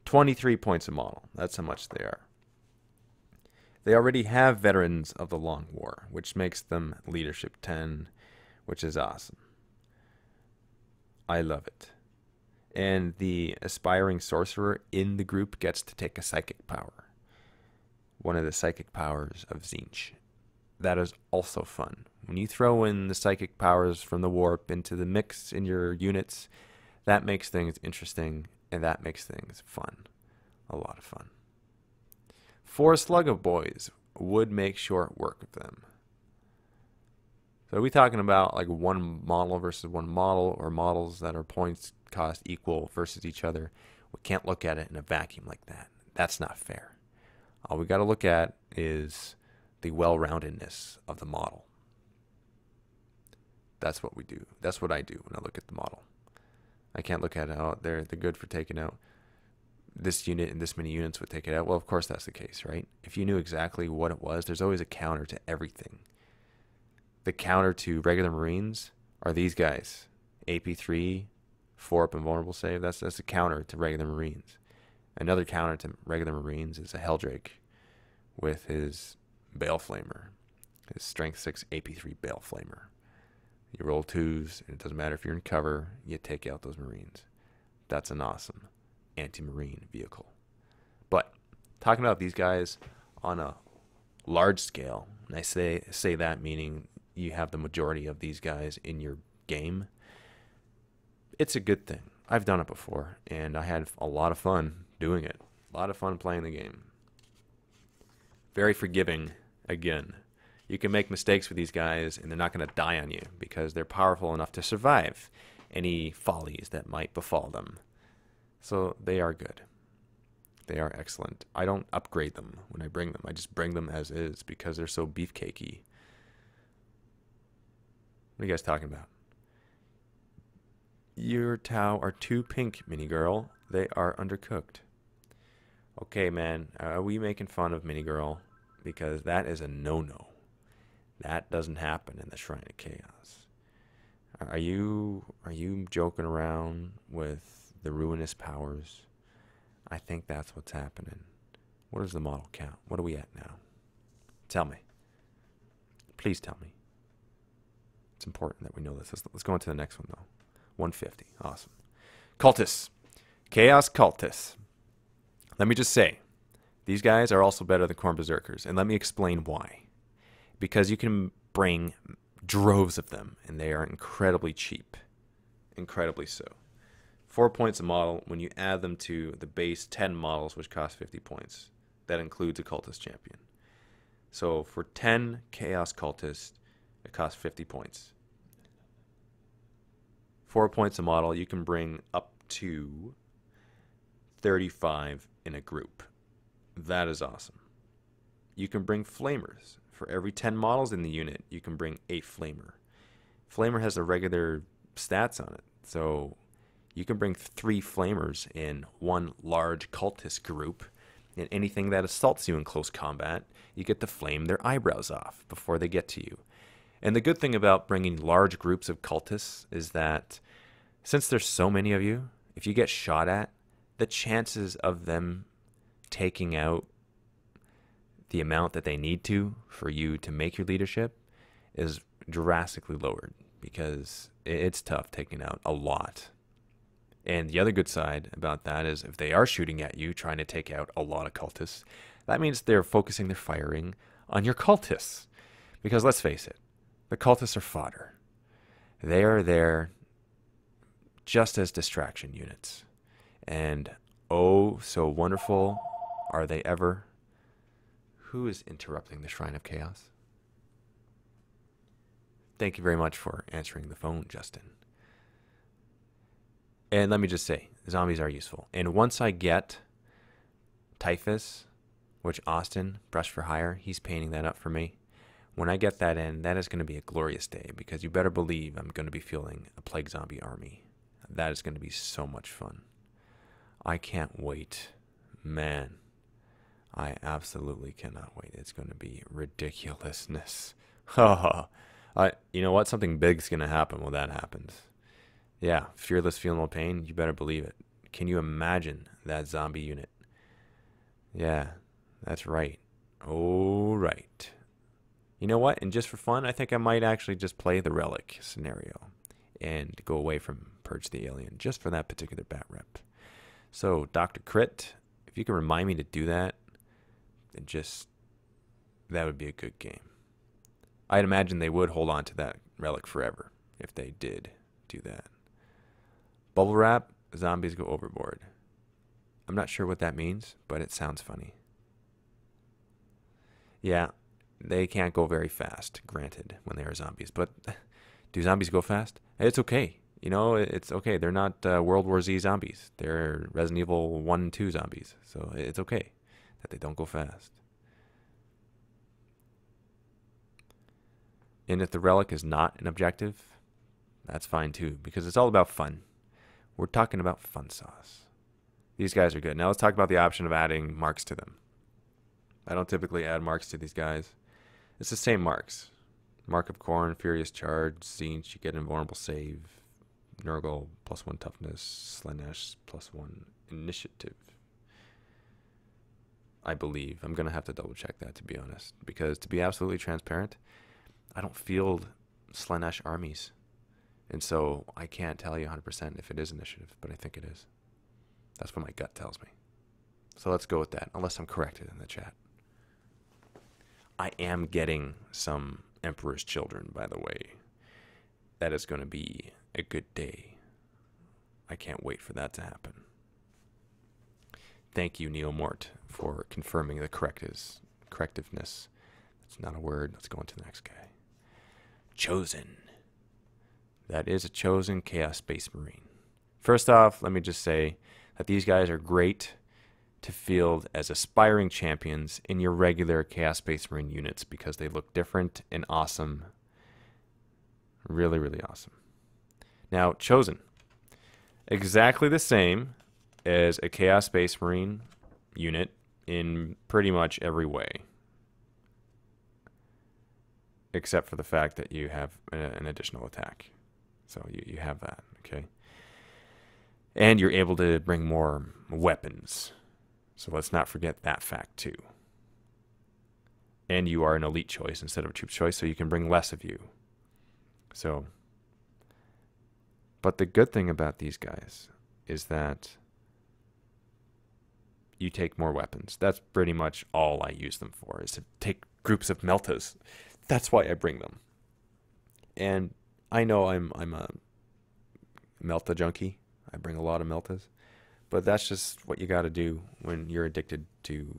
23 points a model. That's how much they are. They already have Veterans of the Long War, which makes them Leadership 10, which is awesome. I love it. And the aspiring sorcerer in the group gets to take a psychic power. One of the psychic powers of Tzeentch. That is also fun. When you throw in the psychic powers from the warp into the mix in your units, that makes things interesting, and that makes things fun. A lot of fun. 4 slug of boys would make short work of them. So are we talking about like one model versus one model, or models that are points cost equal versus each other? We can't look at it in a vacuum like that. That's not fair. All we got to look at is the well-roundedness of the model. That's what we do. That's what I do when I look at the model. I can't look at it, oh, they're good for taking out this unit and this many units would take it out. Well, of course that's the case, right? If you knew exactly what it was, there's always a counter to everything. The counter to regular Marines are these guys. AP3, 4-up invulnerable save. That's a counter to regular Marines. Another counter to regular Marines is a Helldrake with his Bale Flamer, his Strength 6 AP3 Bale Flamer. You roll 2s, and it doesn't matter if you're in cover, you take out those Marines. That's an awesome anti-Marine vehicle. But talking about these guys on a large scale, and I say that meaning you have the majority of these guys in your game, it's a good thing. I've done it before, and I had a lot of fun doing it. A lot of fun playing the game. Very forgiving, again. You can make mistakes with these guys, and they're not going to die on you because they're powerful enough to survive any follies that might befall them. So they are good. They are excellent. I don't upgrade them when I bring them. I just bring them as is because they're so beefcakey. What are you guys talking about? Your Tau are too pink, mini girl. They are undercooked. Okay, man. Are we making fun of mini girl? Because that is a no-no. That doesn't happen in the Shrine of Chaos. Are you joking around with the ruinous powers? I think that's what's happening. What does the model count? What are we at now? Tell me. Please tell me. It's important that we know this. Let's go on to the next one, though. 150. Awesome. Cultists. Chaos Cultists. Let me just say, these guys are also better than Khorne Berserkers, and let me explain why. Because you can bring droves of them, and they are incredibly cheap. Incredibly so. 4 points a model when you add them to the base 10 models, which cost 50 points. That includes a cultist champion. So for 10 chaos cultists, it costs 50 points. 4 points a model, you can bring up to 35 in a group. That is awesome. You can bring flamers. For every 10 models in the unit, you can bring a flamer. Flamer has the regular stats on it, so you can bring 3 flamers in one large cultist group, and anything that assaults you in close combat, you get to flame their eyebrows off before they get to you. And the good thing about bringing large groups of cultists is that since there's so many of you, if you get shot at, the chances of them taking out the amount that they need to for you to make your leadership is drastically lowered, because it's tough taking out a lot. And the other good side about that is if they are shooting at you, trying to take out a lot of cultists, that means they're focusing their firing on your cultists. Because let's face it, the cultists are fodder. They are there just as distraction units. And oh, so wonderful are they ever. Who is interrupting the Shrine of Chaos? Thank you very much for answering the phone, Justin. And let me just say, zombies are useful. And once I get Typhus, which Austin, Brush for Hire, he's painting that up for me. When I get that in, that is going to be a glorious day, because you better believe I'm going to be fielding a Plague Zombie army. That is going to be so much fun. I can't wait. Man, I absolutely cannot wait. It's going to be ridiculousness. You know what? Something big's going to happen when that happens. Yeah, Fearless Feel No Pain, you better believe it. Can you imagine that zombie unit? Yeah, that's right. Oh, right. You know what? And just for fun, I think I might actually just play the Relic scenario and go away from Purge the Alien just for that particular bat rep. So, Dr. Crit, if you can remind me to do that, then that would be a good game. I'd imagine they would hold on to that Relic forever if they did do that. Bubble wrap, zombies go overboard. I'm not sure what that means, but it sounds funny. Yeah, they can't go very fast, granted, when they are zombies. But do zombies go fast? It's okay. You know, it's okay. They're not World War Z zombies. They're Resident Evil 1 and 2 zombies. So it's okay that they don't go fast. And if the relic is not an objective, that's fine too, because it's all about fun. We're talking about fun sauce. These guys are good. Now let's talk about the option of adding marks to them. I don't typically add marks to these guys. It's the same marks. Mark of Corn, Furious Charge, Zinch, you get Invulnerable Save, Nurgle, +1 Toughness, Slanesh, +1 Initiative. I believe. I'm going to have to double check that, to be honest. Because to be absolutely transparent, I don't field Slanesh armies. And so I can't tell you 100% if it is initiative, but I think it is. That's what my gut tells me. So let's go with that, unless I'm corrected in the chat. I am getting some Emperor's Children, by the way. That is going to be a good day. I can't wait for that to happen. Thank you, Neomort, for confirming the correctiveness. That's not a word. Let's go on to the next guy. Chosen. That is a chosen Chaos Space Marine. First off, let me just say that these guys are great to field as aspiring champions in your regular Chaos Space Marine units because they look different and awesome. Really, really awesome. Now, Chosen. Exactly the same as a Chaos Space Marine unit in pretty much every way. Except for the fact that you have an additional attack. So you have that, okay? And you're able to bring more weapons. So let's not forget that fact too. And you are an elite choice instead of a troop choice, so you can bring less of you. So, but the good thing about these guys is that you take more weapons. That's pretty much all I use them for, is to take groups of Meltas. That's why I bring them. And I know I'm a Melta junkie. I bring a lot of Meltas. But that's just what you got to do when you're addicted to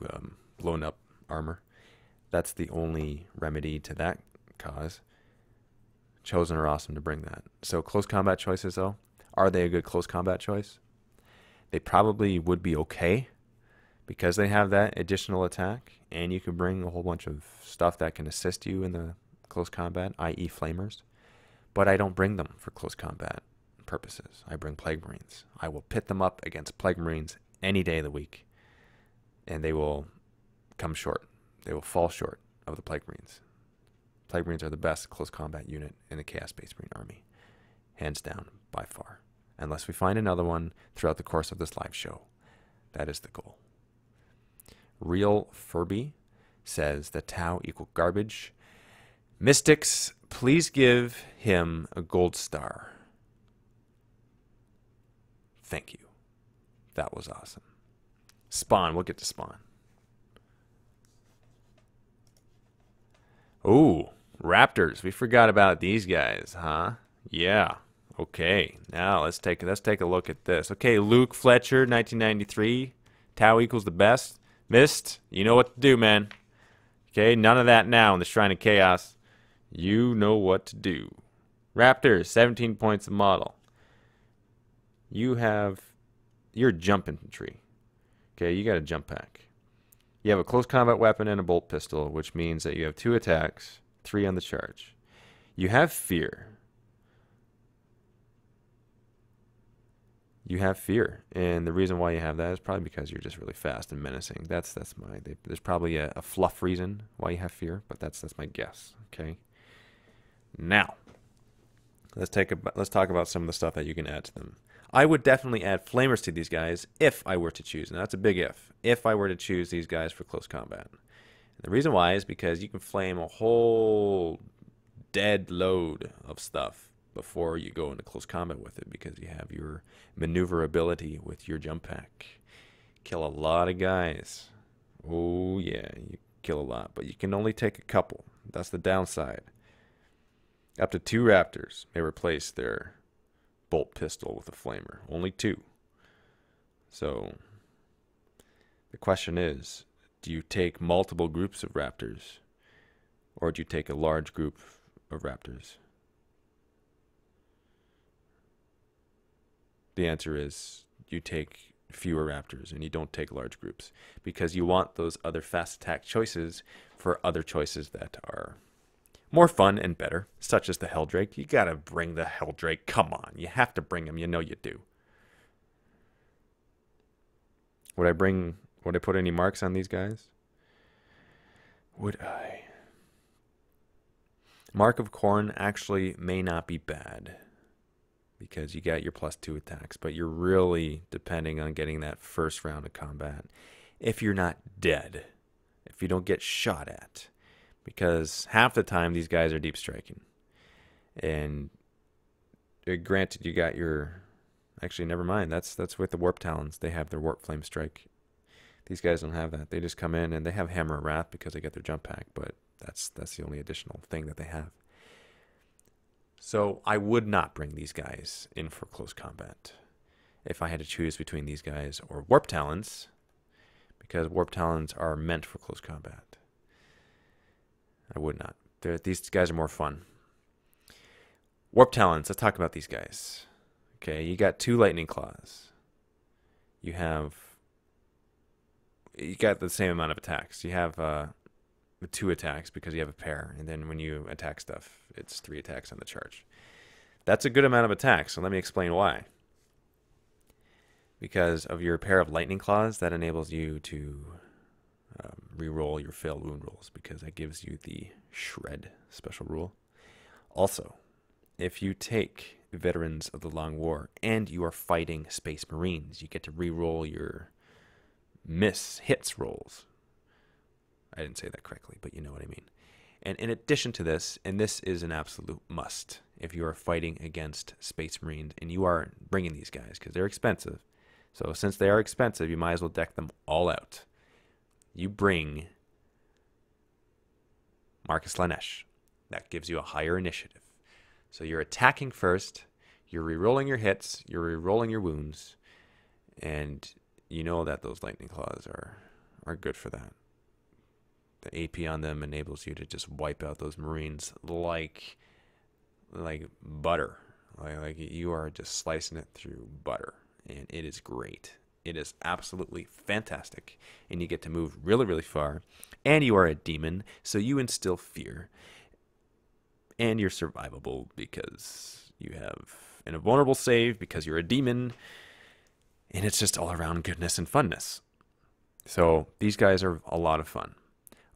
blown up armor. That's the only remedy to that cause. Chosen are awesome to bring that. So close combat choices, though, are they a good close combat choice? They probably would be okay because they have that additional attack, and you can bring a whole bunch of stuff that can assist you in the close combat, i.e. flamers. But I don't bring them for close combat purposes. I bring Plague Marines. I will pit them up against Plague Marines any day of the week, and they will come short. They will fall short of the Plague Marines. Plague Marines are the best close combat unit in the Chaos Space Marine Army. Hands down, by far. Unless we find another one throughout the course of this live show. That is the goal. Real Furby says that Tau equal garbage. Mystics, please give him a gold star. Thank you. That was awesome. Spawn, we'll get to Spawn. Ooh, Raptors. We forgot about these guys, huh? Yeah. Okay. Now let's take a look at this. Okay, Luke Fletcher, 1993. Tau equals the best. Mist, you know what to do, man. Okay, none of that now in the Shrine of Chaos. You know what to do. Raptors, 17 points a model. You're jump infantry. Okay, you got a jump pack. You have a close combat weapon and a bolt pistol, which means that you have 2 attacks, 3 on the charge. You have fear. You have fear, and the reason why you have that is probably because you're just really fast and menacing. There's probably a fluff reason why you have fear, but that's my guess. Okay. Now, let's talk about some of the stuff that you can add to them. I would definitely add flamers to these guys if I were to choose, and that's a big if I were to choose these guys for close combat. And the reason why is because you can flame a whole dead load of stuff before you go into close combat with it, because you have your maneuverability with your jump pack. Kill a lot of guys. Oh yeah, you kill a lot, but you can only take a couple. That's the downside. Up to 2 Raptors may replace their bolt pistol with a flamer. Only 2. So the question is, do you take multiple groups of Raptors, or do you take a large group of Raptors? The answer is you take fewer Raptors and you don't take large groups, because you want those other fast attack choices for other choices that are more fun and better, such as the Helldrake. You gotta bring the Helldrake. Come on, you have to bring him. You know you do. Would I put any marks on these guys? Would I? Mark of Corn actually may not be bad, because you got your +2 attacks, but you're really depending on getting that first round of combat. If you're not dead, if you don't get shot at, because half the time these guys are deep striking. And granted, you got your... Actually, never mind. That's with the Warp Talons. They have their Warp Flame Strike. These guys don't have that. They just come in and they have Hammer of Wrath because they get their jump pack, but that's the only additional thing that they have. So I would not bring these guys in for close combat if I had to choose between these guys or Warp Talons, because Warp Talons are meant for close combat. I would not. These guys are more fun. Warp Talons, let's talk about these guys. Okay, you got 2 Lightning Claws. You got the same amount of attacks. You have 2 attacks because you have a pair, and then when you attack stuff, it's 3 attacks on the charge. That's a good amount of attacks, so let me explain why. Because of your pair of Lightning Claws, that enables you to reroll your failed wound rolls, because that gives you the Shred special rule. Also, if you take Veterans of the Long War and you are fighting Space Marines, you get to reroll your hits rolls. I didn't say that correctly, but you know what I mean. And in addition to this, and this is an absolute must, if you are fighting against Space Marines and you are bringing these guys, because they're expensive. So since they are expensive, you might as well deck them all out. You bring Marcus Lanesh. That gives you a higher initiative. So you're attacking first, You're re-rolling your hits, you're re-rolling your wounds, and you know that those lightning claws are good for that. The AP on them enables you to just wipe out those Marines like butter. Like you are just slicing it through butter, and it is great. It is absolutely fantastic, and you get to move really, really far, and you are a demon, so you instill fear, and you're survivable because you have an invulnerable save because you're a demon, and it's just all around goodness and funness. So these guys are a lot of fun.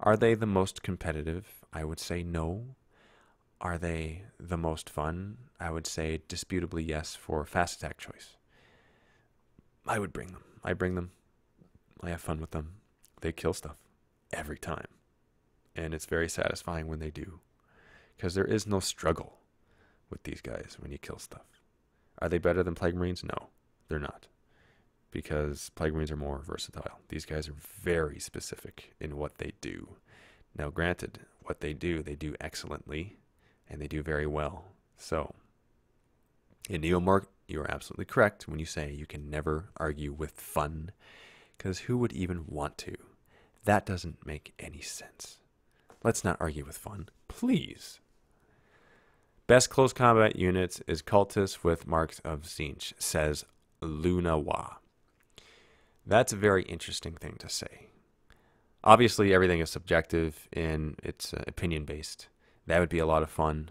Are they the most competitive? I would say no. Are they the most fun? I would say disputably yes for fast attack choice. I would bring them. I bring them. I have fun with them. They kill stuff every time. And it's very satisfying when they do. Because there is no struggle with these guys when you kill stuff. Are they better than Plague Marines? No, they're not. Because Plague Marines are more versatile. These guys are very specific in what they do. Now, granted, what they do excellently, and they do very well. So, in Neomorg, you are absolutely correct when you say you can never argue with fun, because who would even want to? That doesn't make any sense. Let's not argue with fun, please. Best close combat units is Cultists with Marks of Tzeentch, says Lunawa. That's a very interesting thing to say. Obviously, everything is subjective and it's opinion-based. That would be a lot of fun.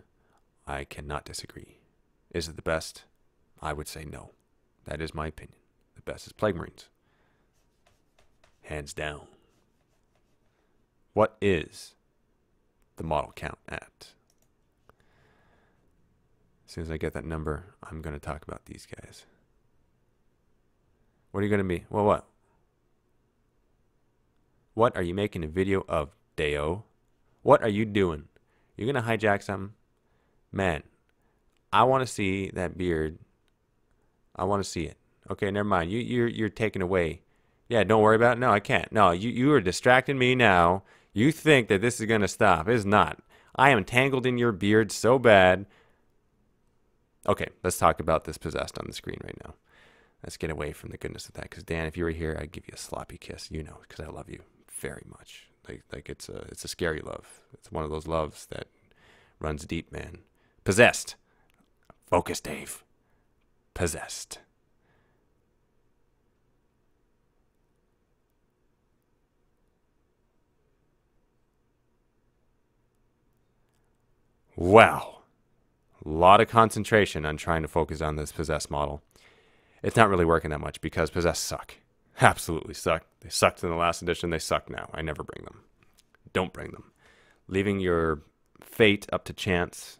I cannot disagree. Is it the best? I would say no. That is my opinion. The best is Plague Marines. Hands down. What is the model count at? As soon as I get that number, I'm going to talk about these guys. What are you going to be? Well, what? What are you making a video of, Deo? What are you doing? You're going to hijack something? Man, I want to see that beard. I want to see it. Okay, never mind. You're taking away. Yeah, don't worry about it. No, I can't. No, you are distracting me now. You think that this is going to stop. It's not. I am tangled in your beard so bad. Okay, let's talk about this possessed on the screen right now. Let's get away from the goodness of that. Because Dan, if you were here, I'd give you a sloppy kiss. You know, because I love you very much. Like it's a scary love. It's one of those loves that runs deep, man. Possessed. Focus, Dave. Possessed. Wow. A lot of concentration on trying to focus on this possessed model. It's not really working that much because possessed suck. Absolutely suck. They sucked in the last edition. They suck now. I never bring them. Don't bring them. Leaving your fate up to chance.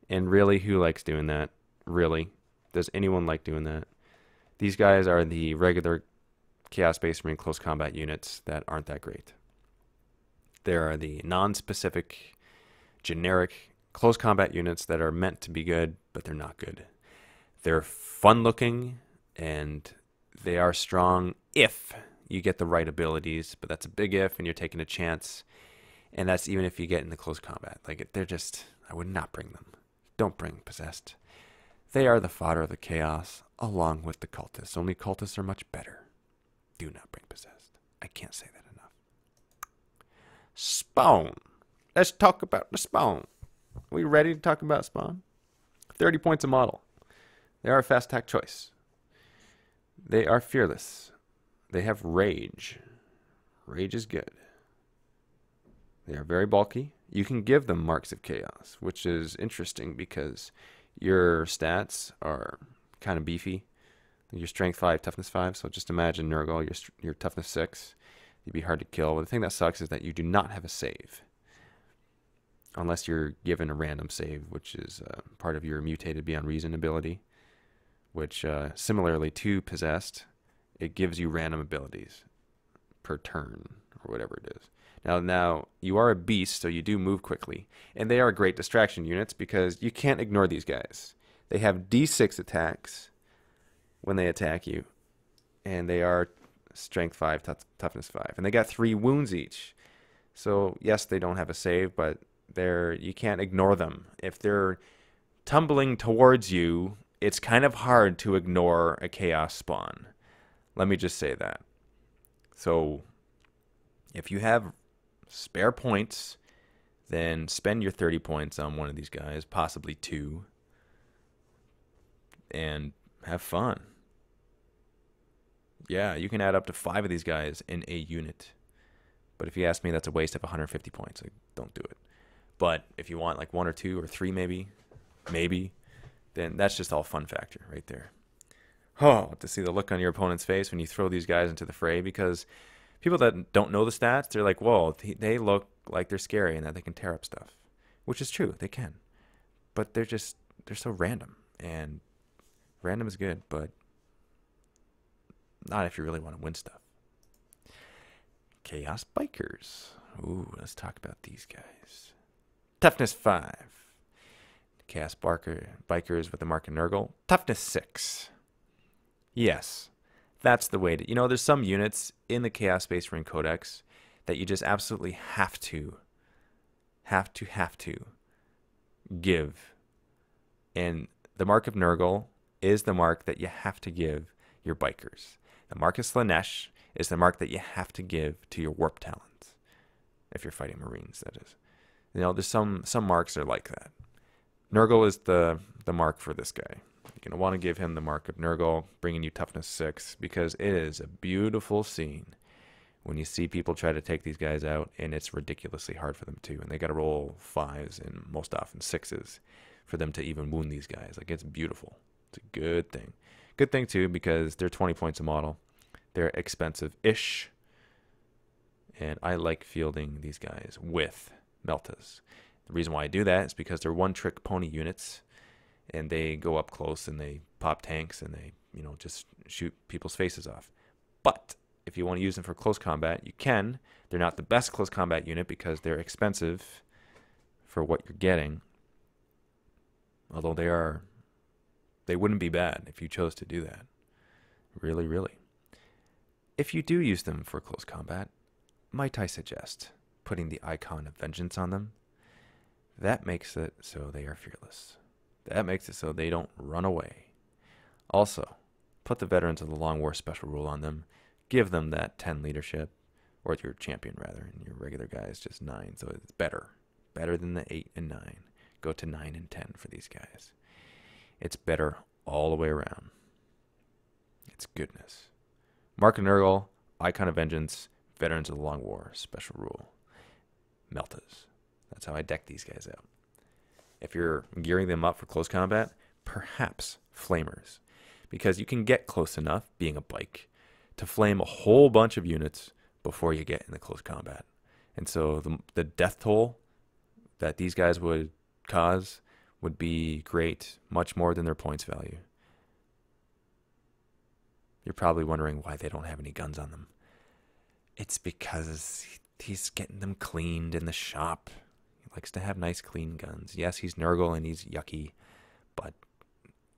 And really, who likes doing that? Really? Does anyone like doing that? These guys are the regular Chaos Space Marine close combat units that aren't that great. There are the non-specific, generic close combat units that are meant to be good, but they're not good. They're fun-looking, and they are strong if you get the right abilities, but that's a big if, and you're taking a chance, and that's even if you get into close combat. Like, they're just, I would not bring them. Don't bring Possessed. They are the fodder of the Chaos, along with the Cultists. Only Cultists are much better. Do not bring Possessed. I can't say that enough. Spawn. Let's talk about the Spawn. Are we ready to talk about Spawn? 30 points a model. They are a fast attack choice. They are fearless. They have rage. Rage is good. They are very bulky. You can give them Marks of Chaos, which is interesting because your stats are kind of beefy. Your strength 5, toughness 5. So just imagine Nurgle, your toughness 6. You'd be hard to kill. But the thing that sucks is that you do not have a save. Unless you're given a random save, which is part of your mutated beyond reason ability. Which, similarly to Possessed, it gives you random abilities per turn, or whatever it is. Now, you are a beast, so you do move quickly. And they are great distraction units because you can't ignore these guys. They have D6 attacks when they attack you. And they are strength 5, toughness 5. And they got 3 wounds each. So, yes, they don't have a save, but you can't ignore them. If they're tumbling towards you it's kind of hard to ignore a chaos spawn. Let me just say that. So if you have spare points, then spend your 30 points on one of these guys, possibly two, and have fun. Yeah, you can add up to 5 of these guys in a unit. But if you ask me, that's a waste of 150 points. Like, don't do it. But if you want like 1 or 2 or 3 maybe, then that's just all fun factor right there. Oh, to see the look on your opponent's face when you throw these guys into the fray, because people that don't know the stats, they're like, whoa, they look like they're scary and that they can tear up stuff. Which is true, they can. But they're so random. And random is good, but not if you really want to win stuff. Chaos Bikers. Ooh, let's talk about these guys. Toughness 5. Chaos Bikers with the mark of Nurgle. Toughness 6. Yes, that's the way to... You know, there's some units in the Chaos Space Marine Codex that you just absolutely have to give. And the mark of Nurgle is the mark that you have to give your Bikers. The mark of Slanesh is the mark that you have to give to your Warp Talons. If you're fighting Marines, that is. You know, there's some marks that are like that. Nurgle is the mark for this guy. You're going to want to give him the mark of Nurgle, bringing you toughness 6, because it is a beautiful scene when you see people try to take these guys out, and it's ridiculously hard for them too. And they got to roll 5s and most often 6s for them to even wound these guys. Like, it's beautiful. It's a good thing. Good thing too, because they're 20 points a model. They're expensive-ish. And I like fielding these guys with Meltas. The reason why I do that is because they're one-trick pony units, and they go up close and they pop tanks and they, you know, just shoot people's faces off. But if you want to use them for close combat, you can. They're not the best close combat unit because they're expensive for what you're getting. Although they wouldn't be bad if you chose to do that. Really, really. If you do use them for close combat, might I suggest putting the icon of vengeance on them? That makes it so they are fearless. That makes it so they don't run away. Also, put the veterans of the Long War special rule on them. Give them that 10 leadership, or your champion rather, and your regular guy is just 9. So it's better than the 8 and 9. Go to 9 and 10 for these guys. It's better all the way around. It's goodness. Mark of Nurgle, Icon of Vengeance, Veterans of the Long War, Special Rule, Meltas. That's how I deck these guys out. If you're gearing them up for close combat, perhaps Flamers. Because you can get close enough, being a bike, to flame a whole bunch of units before you get in the close combat. And so the death toll that these guys would cause would be great, much more than their points value. You're probably wondering why they don't have any guns on them. It's because he's getting them cleaned in the shop. He likes to have nice, clean guns. Yes, he's Nurgle and he's yucky, but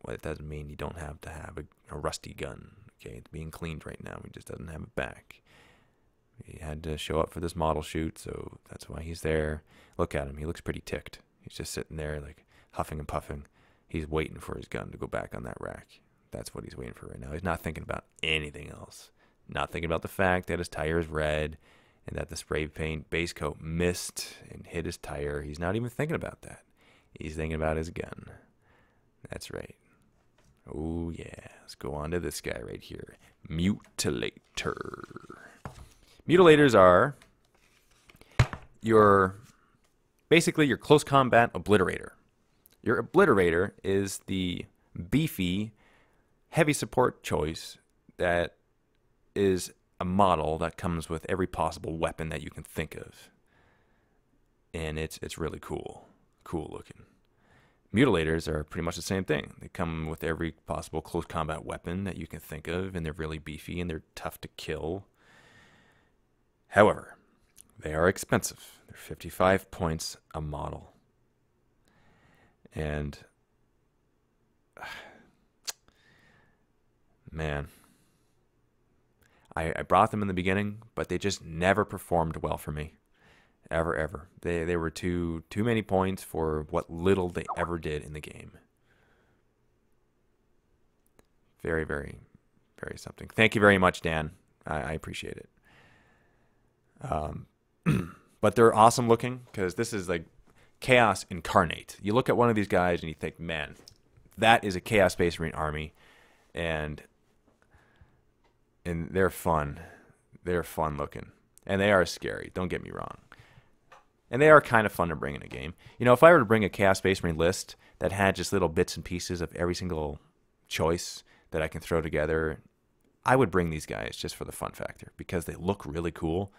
well, it doesn't mean you don't have to have a rusty gun. Okay, it's being cleaned right now. He just doesn't have it back. He had to show up for this model shoot, so that's why he's there. Look at him. He looks pretty ticked. He's just sitting there like huffing and puffing. He's waiting for his gun to go back on that rack. That's what he's waiting for right now. He's not thinking about anything else. Not thinking about the fact that his tire is red and that the spray paint base coat missed and hit his tire. He's not even thinking about that. He's thinking about his gun. That's right. Oh, yeah. Let's go on to this guy right here. Mutilator. Mutilators are basically your close combat obliterator. Your obliterator is the beefy, heavy support choice that is a model that comes with every possible weapon that you can think of. And it's really cool. Cool looking. Mutilators are pretty much the same thing. They come with every possible close combat weapon that you can think of, and they're really beefy and they're tough to kill. However, they are expensive. They're 55 points a model. And man, I brought them in the beginning, but they just never performed well for me. Ever. They were too many points for what little they ever did in the game. Very, very, very something. Thank you very much, Dan. I appreciate it. But they're awesome looking because this is like Chaos incarnate. You look at one of these guys and you think, man, that is a Chaos Space Marine army, and they're fun. They're fun looking, and they are scary. Don't get me wrong. And they are kind of fun to bring in a game. You know, if I were to bring a Chaos Space Marine list that had just little bits and pieces of every single choice that I can throw together, I would bring these guys just for the fun factor because they look really cool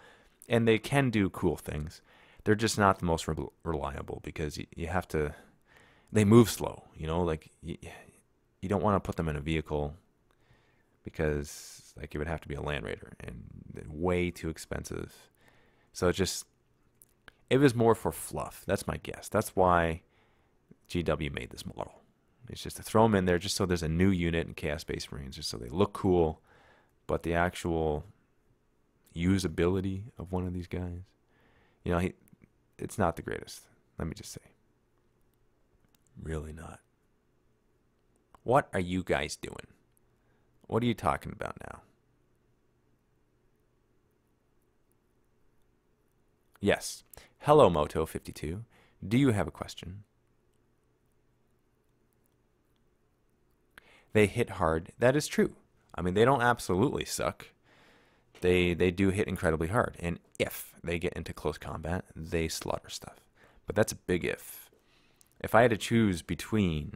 and they can do cool things. They're just not the most reliable because you have to, they move slow, you know, like you don't want to put them in a vehicle because like it would have to be a Land Raider and way too expensive. So it was more for fluff. That's my guess. That's why GW made this model. It's just to throw them in there just so there's a new unit in Chaos Space Marines, just so they look cool, but the actual usability of one of these guys, you know, it's not the greatest. Let me just say. Really not. What are you guys doing? What are you talking about now? Yes. Hello, Moto52. Do you have a question? They hit hard. That is true. I mean, they don't absolutely suck. They do hit incredibly hard. And if they get into close combat, they slaughter stuff. But that's a big if. If I had to choose between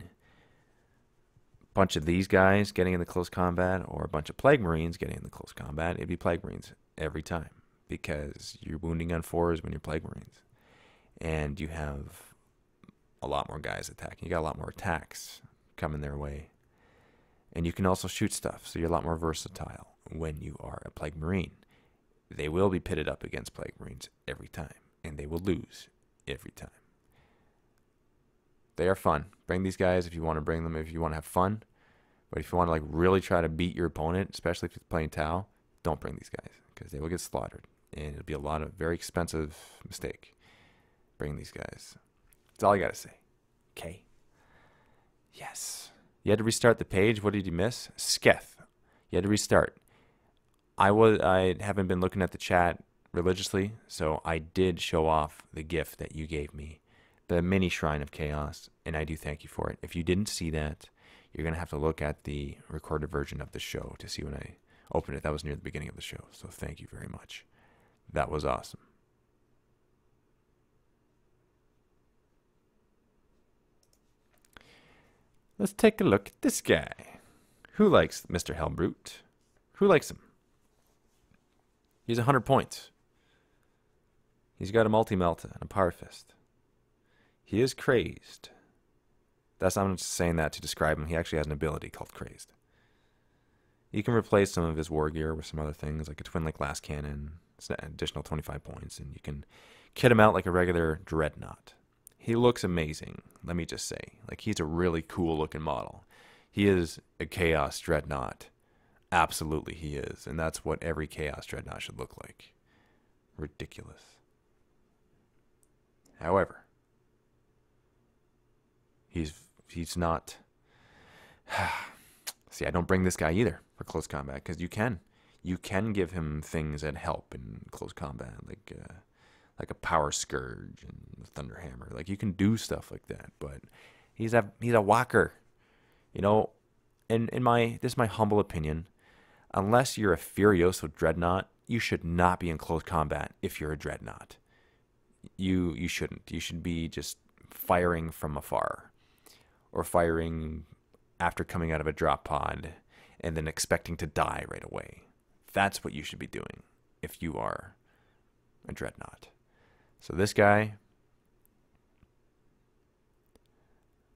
a bunch of these guys getting into close combat or a bunch of Plague Marines getting into close combat, it'd be Plague Marines every time. Because you're wounding on 4s when you're Plague Marines. And you have a lot more guys attacking. You got a lot more attacks coming their way. And you can also shoot stuff, so you're a lot more versatile when you are a Plague Marine. They will be pitted up against Plague Marines every time, and they will lose every time. They are fun. Bring these guys if you want to bring them, if you want to have fun. But if you want to like really try to beat your opponent, especially if you're playing Tau, don't bring these guys because they will get slaughtered. And it'll be a lot of very expensive mistake. Bring these guys. That's all I got to say. Okay. Yes. You had to restart the page. What did you miss? Sketh. You had to restart. I haven't been looking at the chat religiously, so I did show off the gift that you gave me, the mini Shrine of Chaos, and I do thank you for it. If you didn't see that, you're going to have to look at the recorded version of the show to see when I opened it. That was near the beginning of the show, so thank you very much. That was awesome. Let's take a look at this guy. Who likes Mr. Helmbrute? Who likes him? He's 100 points. He's got a multi-melt and a power fist. He is crazed. I'm just saying that to describe him. He actually has an ability called crazed. You can replace some of his war gear with some other things, like a twin link glass cannon. It's an additional 25 points, and you can kit him out like a regular dreadnought. He looks amazing, let me just say. Like, he's a really cool looking model. He is a Chaos Dreadnought. Absolutely he is. And that's what every Chaos Dreadnought should look like. Ridiculous. However, he's not... See, I don't bring this guy either for close combat, because you can. You can give him things that help in close combat, like a Power Scourge and Thunder Hammer. Like, you can do stuff like that, but he's a whacker. You know, this is my humble opinion. Unless you're a Furioso Dreadnought, you should not be in close combat if you're a Dreadnought. You shouldn't. You should be just firing from afar. Or firing after coming out of a drop pod and then expecting to die right away. That's what you should be doing if you are a Dreadnought. So this guy,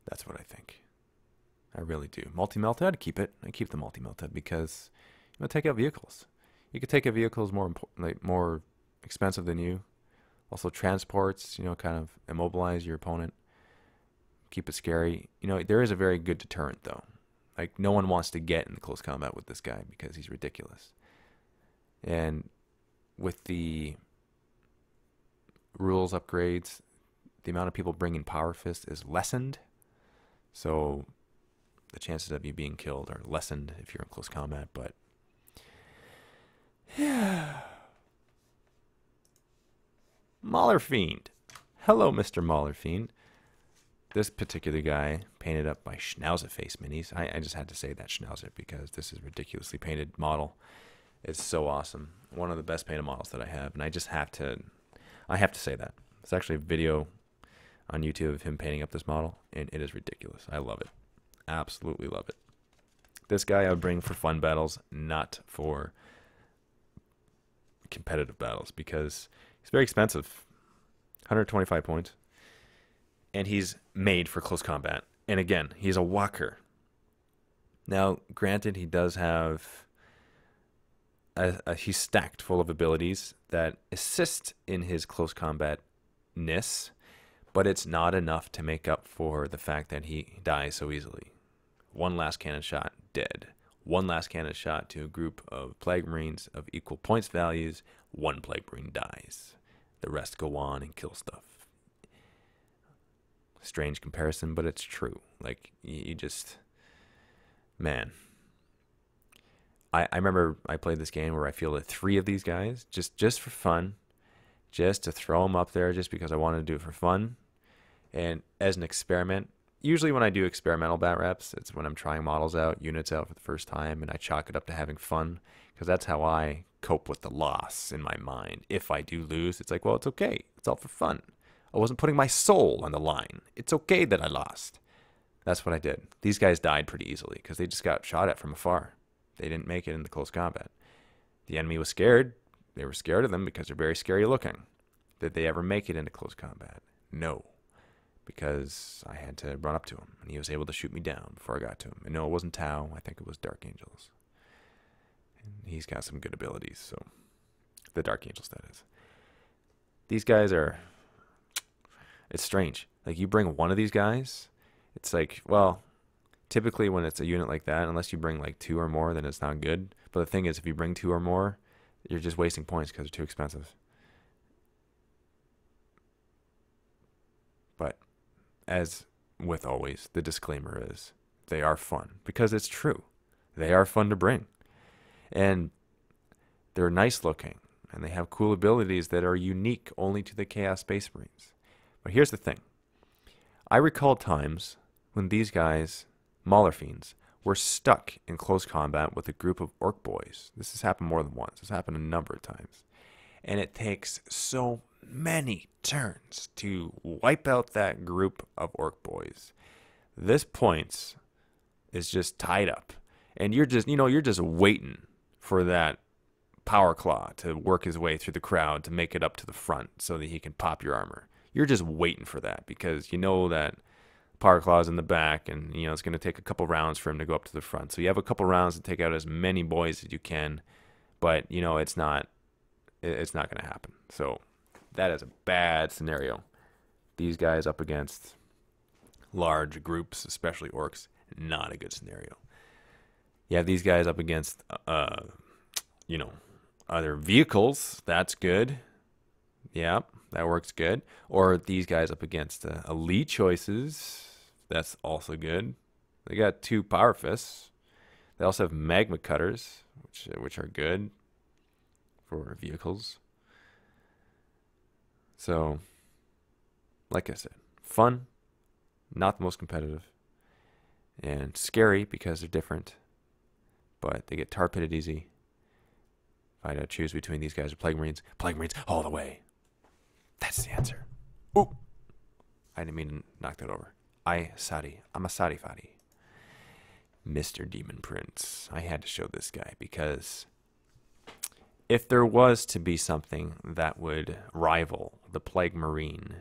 that's what I think. I really do. Multi-melted, I'd keep it. I keep the multi-melted because take out vehicles. You could take out vehicles more expensive than you. Also transports, kind of immobilize your opponent. Keep it scary. There is a very good deterrent though. Like, no one wants to get in close combat with this guy because he's ridiculous. And with the rules upgrades, the amount of people bringing Power Fist is lessened. So the chances of you being killed are lessened if you're in close combat, but yeah. Mauler Fiend. Hello, Mr. Mauler Fiend. This particular guy, painted up by Schnauzer Face Minis. I just had to say that Schnauzer because this is a ridiculously painted model. It's so awesome. One of the best painted models that I have, and I have to say that. It's actually a video on YouTube of him painting up this model, and it is ridiculous. I love it. Absolutely love it. This guy I would bring for fun battles, not for competitive battles, because he's very expensive. 125 points. And he's made for close combat. And again, he's a walker. Now, granted, he does have... he's stacked full of abilities that assist in his close combat-ness, but it's not enough to make up for the fact that he dies so easily. One last cannon shot, dead. One last cannon shot to a group of Plague Marines of equal points values, one Plague Marine dies. The rest go on and kill stuff. Strange comparison, but it's true. Like, you just... Man. I remember I played this game where I fielded 3 of these guys, just for fun. Just to throw them up there, just because I wanted to do it for fun. And as an experiment, usually when I do experimental bat reps, it's when I'm trying models out, units out for the first time, and I chalk it up to having fun, because that's how I cope with the loss in my mind. If I do lose, it's like, well, it's okay. It's all for fun. I wasn't putting my soul on the line. It's okay that I lost. That's what I did. These guys died pretty easily because they just got shot at from afar. They didn't make it into close combat. The enemy was scared. They were scared of them because they're very scary looking. Did they ever make it into close combat? No. Because I had to run up to him, and he was able to shoot me down before I got to him. And no, it wasn't Tau. I think it was Dark Angels. And he's got some good abilities, so... The Dark Angels, that is. These guys are... It's strange. Like, you bring one of these guys, it's like, well, typically when it's a unit like that, unless you bring like 2 or more, then it's not good. But the thing is, if you bring 2 or more, you're just wasting points because they're too expensive. But, as with always, the disclaimer is, they are fun. Because it's true. They are fun to bring. And they're nice looking. And they have cool abilities that are unique only to the Chaos Space Marines. But here's the thing. I recall times when these guys, Mauler Fiends, were stuck in close combat with a group of Orc boys. This has happened more than once. It's happened a number of times. And it takes so many turns to wipe out that group of Orc boys. This points is just tied up. And you're just, you're just waiting for that Power Claw to work his way through the crowd to make it up to the front so that he can pop your armor. You're just waiting for that because you know that Power Claw's in the back and, it's going to take a couple rounds for him to go up to the front. So you have a couple rounds to take out as many boys as you can, but, it's not going to happen. So that is a bad scenario. These guys up against large groups, especially Orcs, not a good scenario. You have these guys up against, other vehicles. That's good. Yeah, that works good. Or these guys up against elite choices. That's also good. They got 2 Power Fists. They also have Magma Cutters, which are good for vehicles. So, like I said, fun, not the most competitive, and scary because they're different, but they get tar pitted easy. If I had to choose between these guys or Plague Marines all the way. That's the answer. Ooh. I didn't mean to knock that over. I'm a Sadi Fadi. Mr. Demon Prince. I had to show this guy because if there was to be something that would rival the Plague Marine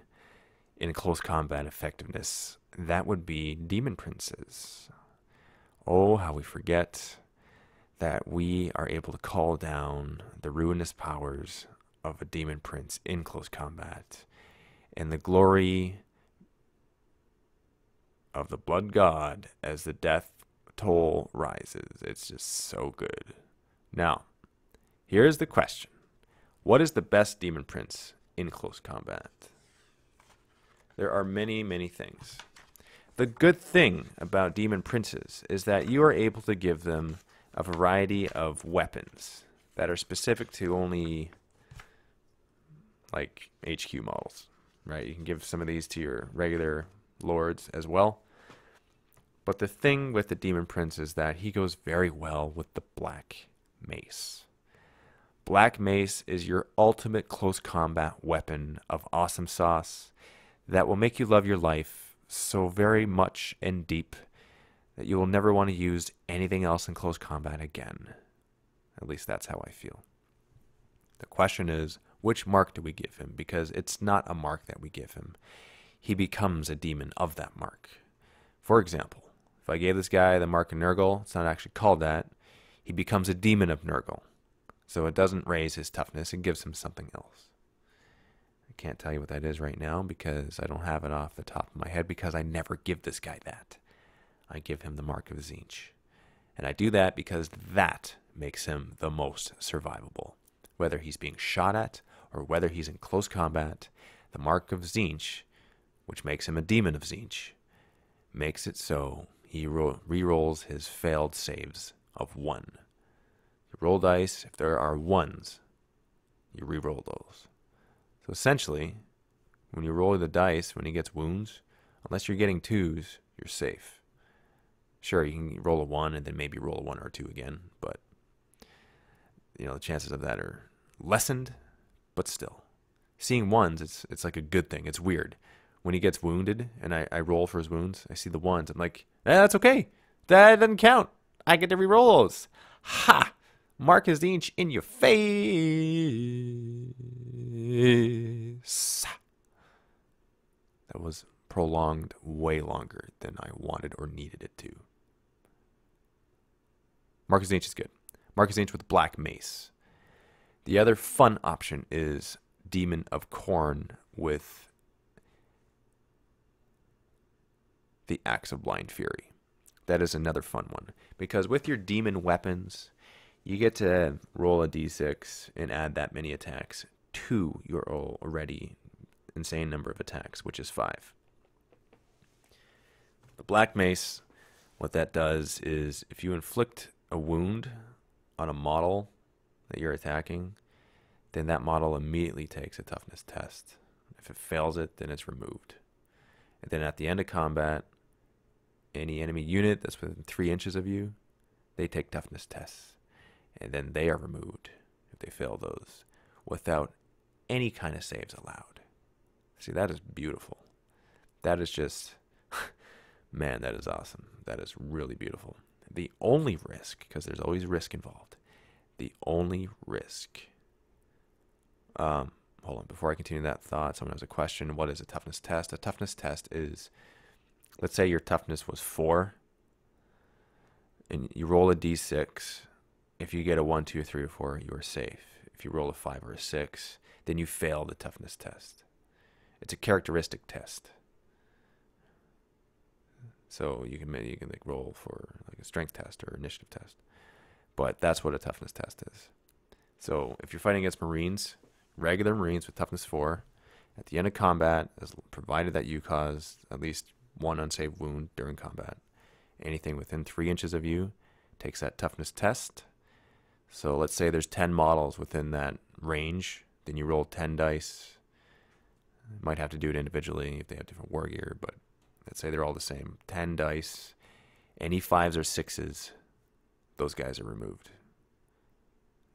in close combat effectiveness, that would be Demon Princes. Oh, how we forget that we are able to call down the ruinous powers of a Demon Prince in close combat. And the glory of the Blood God as the death toll rises. It's just so good. Now, here's the question. What is the best Demon Prince in close combat? There are many, many things. The good thing about demon princes is that you are able to give them a variety of weapons that are specific to only like HQ models, right? You can give some of these to your regular lords as well. But the thing with the demon prince is that he goes very well with the black mace. Black mace is your ultimate close combat weapon of awesome sauce that will make you love your life so very much and deep that you will never want to use anything else in close combat again. At least that's how I feel. The question is, which mark do we give him? Because it's not a mark that we give him. He becomes a demon of that mark. For example, if I gave this guy the mark of Nurgle, it's not actually called that, he becomes a demon of Nurgle. So it doesn't raise his toughness, it gives him something else. I can't tell you what that is right now because I don't have it off the top of my head because I never give this guy that. I give him the mark of Tzeentch. And I do that because that makes him the most survivable. Whether he's being shot at or whether he's in close combat, the mark of Tzeentch, which makes him a demon of Tzeentch, makes it so he re-rolls his failed saves of 1. You roll dice, if there are 1s, you re-roll those. So essentially, when you roll the dice, when he gets wounds, unless you're getting 2s, you're safe. Sure, you can roll a 1 and then maybe roll a 1 or 2 again, but the chances of that are lessened, but still. Seeing 1s, it's like a good thing. It's weird. When he gets wounded and I roll for his wounds, I see the 1s. I'm like, that's okay. That doesn't count. I get to re-roll those. Ha! Mark his Tzeentch in your face. That was prolonged way longer than I wanted or needed it to. Mark his Tzeentch is good. Mark his Tzeentch with black mace. The other fun option is Demon of Khorne with the Axe of Blind Fury. That is another fun one because with your demon weapons, you get to roll a d6 and add that many attacks to your already insane number of attacks, which is 5. The Black Mace, what that does is if you inflict a wound on a model that you're attacking, then that model immediately takes a toughness test. If it fails it, then it's removed. And then at the end of combat, any enemy unit that's within 3 inches of you, they take toughness tests. And then they are removed if they fail those without any kind of saves allowed. See, that is beautiful. That is just, man, that is awesome. That is really beautiful. The only risk, because there's always risk involved, the only risk, hold on, before I continue that thought, someone has a question, what is a toughness test? A toughness test is, let's say your toughness was 4, and you roll a d6. If you get a 1, 2, 3, or 4, you are safe. If you roll a 5 or a 6, then you fail the toughness test. It's a characteristic test. So you can like roll for like a strength test or initiative test. But that's what a toughness test is. So if you're fighting against Marines, regular Marines with toughness 4, at the end of combat, provided that you cause at least 1 unsaved wound during combat, anything within 3 inches of you takes that toughness test. So let's say there's 10 models within that range, then you roll 10 dice. You might have to do it individually if they have different war gear, but let's say they're all the same. 10 dice, any 5s or 6s, those guys are removed.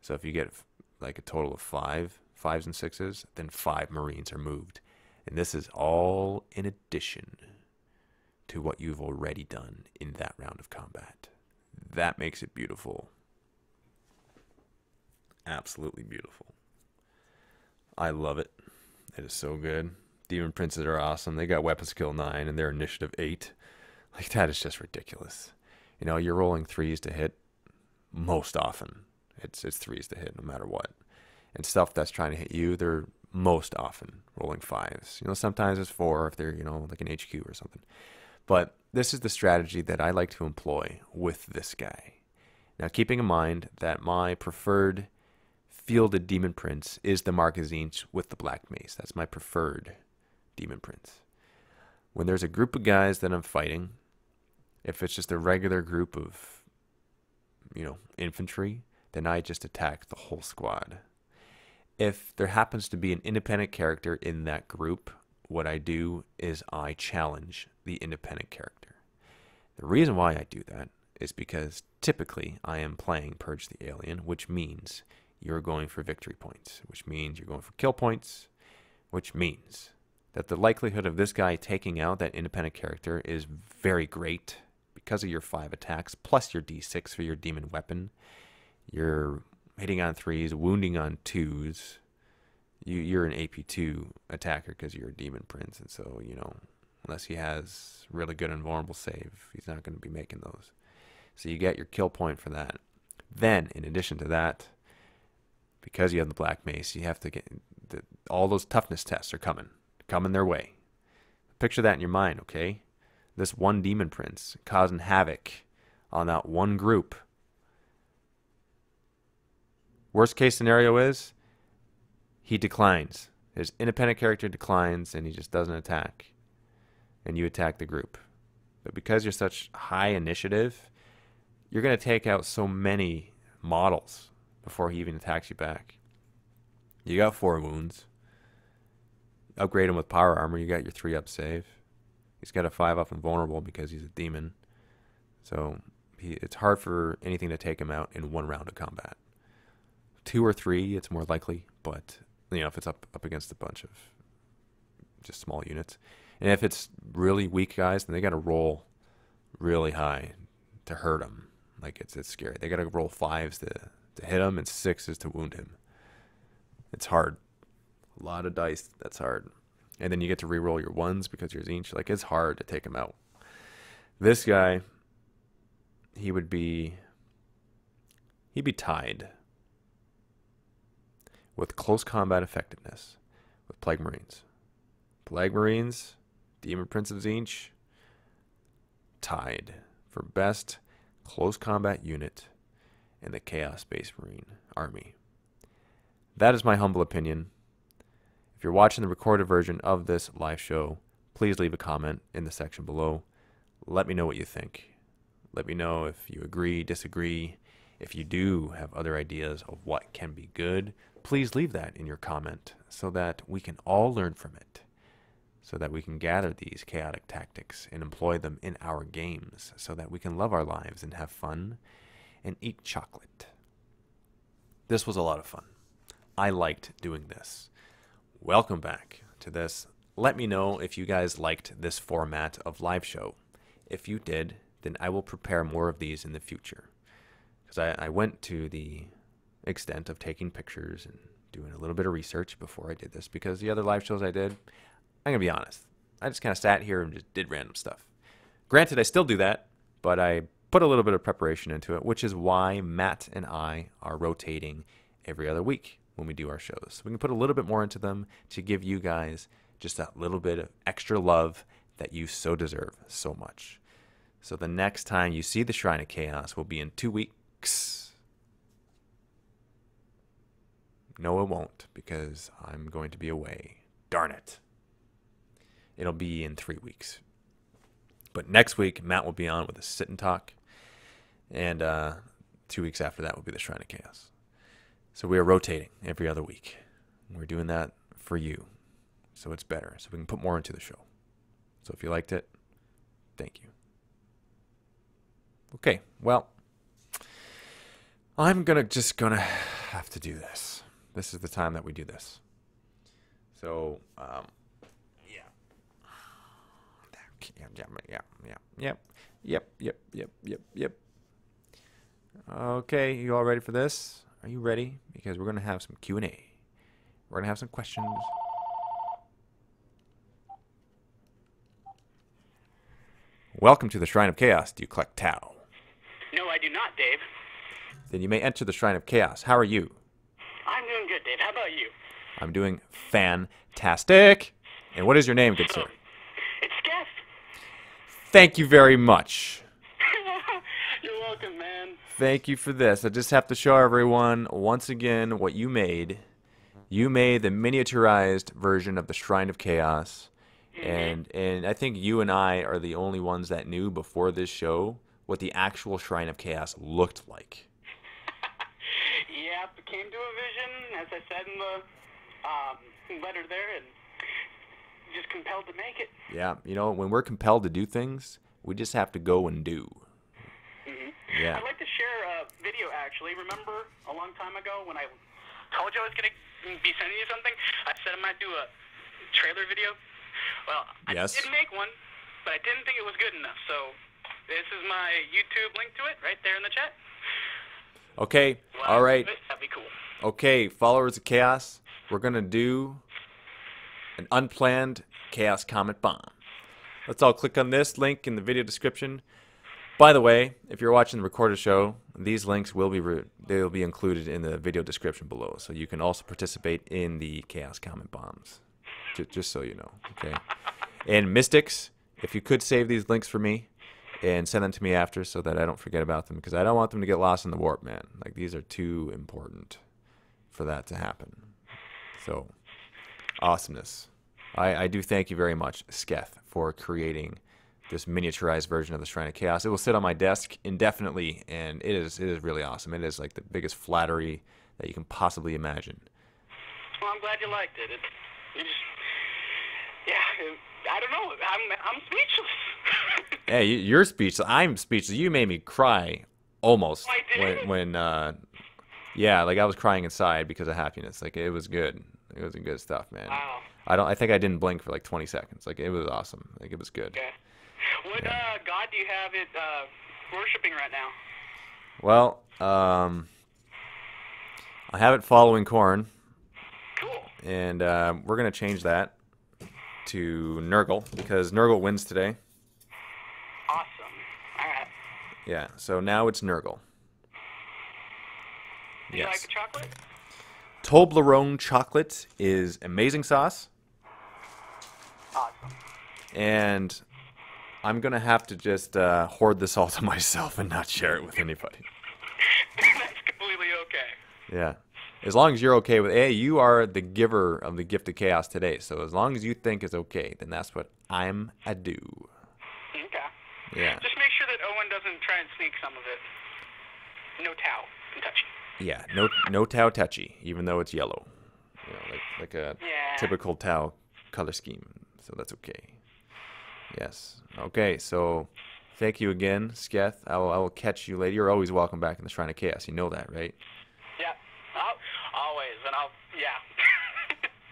So if you get like a total of 5s and 6s, then 5 Marines are moved. And this is all in addition to what you've already done in that round of combat. That makes it beautiful. Absolutely beautiful. I love it. It is so good. Demon Princes are awesome. They got weapon skill 9 and they're initiative 8. Like, that is just ridiculous. You're rolling 3s to hit most often. It's 3s to hit no matter what. And stuff that's trying to hit you, they're most often rolling 5s. Sometimes it's 4 if they're, like an HQ or something. But this is the strategy that I like to employ with this guy. Now, keeping in mind that my preferred fielded Demon Prince is the Mark of Tzeentch with the Black Mace. That's my preferred Demon Prince. When there's a group of guys that I'm fighting, if it's just a regular group of, infantry, then I just attack the whole squad. If there happens to be an independent character in that group, what I do is I challenge the independent character. The reason why I do that is because typically I am playing Purge the Alien, which means you're going for victory points, which means you're going for kill points, which means that the likelihood of this guy taking out that independent character is very great because of your 5 attacks, plus your D6 for your demon weapon. You're hitting on 3s, wounding on 2s. You're an AP2 attacker because you're a demon prince, and so, unless he has really good invulnerable save, he's not going to be making those. So you get your kill point for that. Then, in addition to that, because you have the Black Mace, you have to get all those toughness tests are coming their way. Picture that in your mind, okay? This one demon prince causing havoc on that one group. Worst case scenario is he declines. His independent character declines and he just doesn't attack. And you attack the group. But because you're such high initiative, you're going to take out so many models before he even attacks you back. You got 4 wounds. Upgrade him with power armor, you got your 3-up save. He's got a 5-up invulnerable because he's a demon. So it's hard for anything to take him out in 1 round of combat. 2 or 3, it's more likely, but if it's up against a bunch of just small units. And if it's really weak guys, then they got to roll really high to hurt him. Like it's scary. They got to roll 5s to hit him and 6s to wound him. It's hard. A lot of dice. That's hard. And then you get to re-roll your 1s because you're Zinch. Like it's hard to take him out. This guy, he'd be tied with close combat effectiveness with Plague Marines. Plague Marines, Demon Prince of Zinch, tied for best close combat unit in the Chaos Space Marine Army. That is my humble opinion. If you're watching the recorded version of this live show, please leave a comment in the section below. Let me know what you think. Let me know if you agree, disagree. If you do have other ideas of what can be good, please leave that in your comment so that we can all learn from it, so that we can gather these chaotic tactics and employ them in our games, so that we can love our lives and have fun and eat chocolate. This was a lot of fun. I liked doing this. Welcome back to this. Let me know if you guys liked this format of live show. If you did, then I will prepare more of these in the future. Because I went to the extent of taking pictures and doing a little bit of research before I did this, because the other live shows I did, I'm going to be honest, I just kind of sat here and just did random stuff. Granted, I still do that, but I put a little bit of preparation into it, which is why Matt and I are rotating every other week when we do our shows. So we can put a little bit more into them to give you guys just that little bit of extra love that you so deserve so much. So the next time you see the Shrine of Chaos will be in 2 weeks. No, it won't, because I'm going to be away. Darn it. It'll be in 3 weeks. But next week, Matt will be on with a sit and talk. And 2 weeks after that will be the Shrine of Chaos. So we are rotating every other week. We're doing that for you. So it's better. So we can put more into the show. So if you liked it, thank you. Okay, well, I'm just gonna have to do this. This is the time that we do this. So, Yep. Okay, you all ready for this? Are you ready? Because we're going to have some Q&A. We're going to have some questions. Welcome to the Shrine of Chaos. Do you collect Tau? No, I do not, Dave. Then you may enter the Shrine of Chaos. How are you? I'm doing good, Dave. How about you? I'm doing fantastic. And what is your name, good sir? It's Steph. Thank you very much. You're welcome, man. Thank you for this. I just have to show everyone once again what you made. You made the miniaturized version of the Shrine of Chaos. And I think you and I are the only ones that knew before this show what the actual Shrine of Chaos looked like. Yeah, it came to a vision, as I said in the letter there, and just compelled to make it. Yeah, you know, when we're compelled to do things, we just have to go and do. Yeah. I'd like to share a video, actually. Remember a long time ago when I told you I was going to be sending you something? I said I might do a trailer video. Well, Yes. I did make one, but I didn't think it was good enough. So this is my YouTube link to it right there in the chat. Okay, Well, all right. That'd be cool. Okay, followers of Chaos, we're going to do an unplanned Chaos Comet Bomb. Let's all click on this link in the video description. By the way, if you're watching the recorded show, these links will be included in the video description below, so you can also participate in the Chaos Comet Bombs. Just so you know, okay? And Mystics, if you could save these links for me and send them to me after so that I don't forget about them, because I don't want them to get lost in the warp, man. Like, these are too important for that to happen. So, awesomeness. I do thank you very much, Sketh, for creating this miniaturized version of the Shrine of Chaos. It will sit on my desk indefinitely, and it is really awesome. It is like the biggest flattery that you can possibly imagine. Well, I'm glad you liked it. I don't know. I'm speechless. Hey, you're speechless. I'm speechless. You made me cry almost I did? when yeah, like I was crying inside because of happiness. Like, it was good. It was good stuff, man. Wow. I think I didn't blink for like 20 seconds. Like, it was awesome. Like, it was good. Okay. What god do you have it worshiping right now? Well, I have it following Korn, Cool. and we're gonna change that to Nurgle because Nurgle wins today. Awesome. All right. Yeah, so now it's Nurgle. Do you like the chocolate? Toblerone chocolate is amazing sauce, Awesome. and I'm gonna have to just hoard this all to myself and not share it with anybody. That's completely okay. Yeah, as long as you're okay with it. Hey, you are the giver of the gift of chaos today, so as long as you think it's okay, then that's what I'm a do. Okay. Yeah. Just make sure that Owen doesn't try and sneak some of it. No towel. Can touch it. Yeah, no Tau touchy, even though it's yellow. You know, like a typical Tau color scheme. So that's okay. Yes. Okay, so thank you again, Sketh. I will catch you later. You're always welcome back in the Shrine of Chaos. You know that, right? Yeah. Always. And yeah.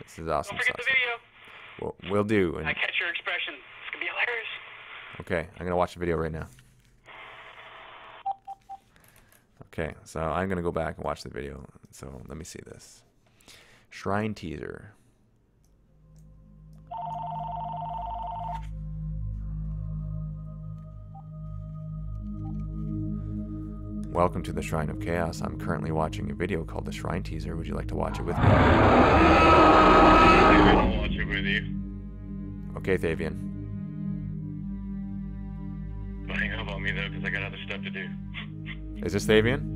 This is awesome. Don't forget the video. We'll do. And I catch your expression. It's going to be hilarious. okay, I'm going to watch the video right now. Okay, so I'm going to go back and watch the video. So let me see this. Shrine teaser. Welcome to the Shrine of Chaos. I'm currently watching a video called the Shrine Teaser. Would you like to watch it with me? I'll watch it with you. Okay, Thavian. Don't hang up on me, though, because I got other stuff to do. Is this Thavian?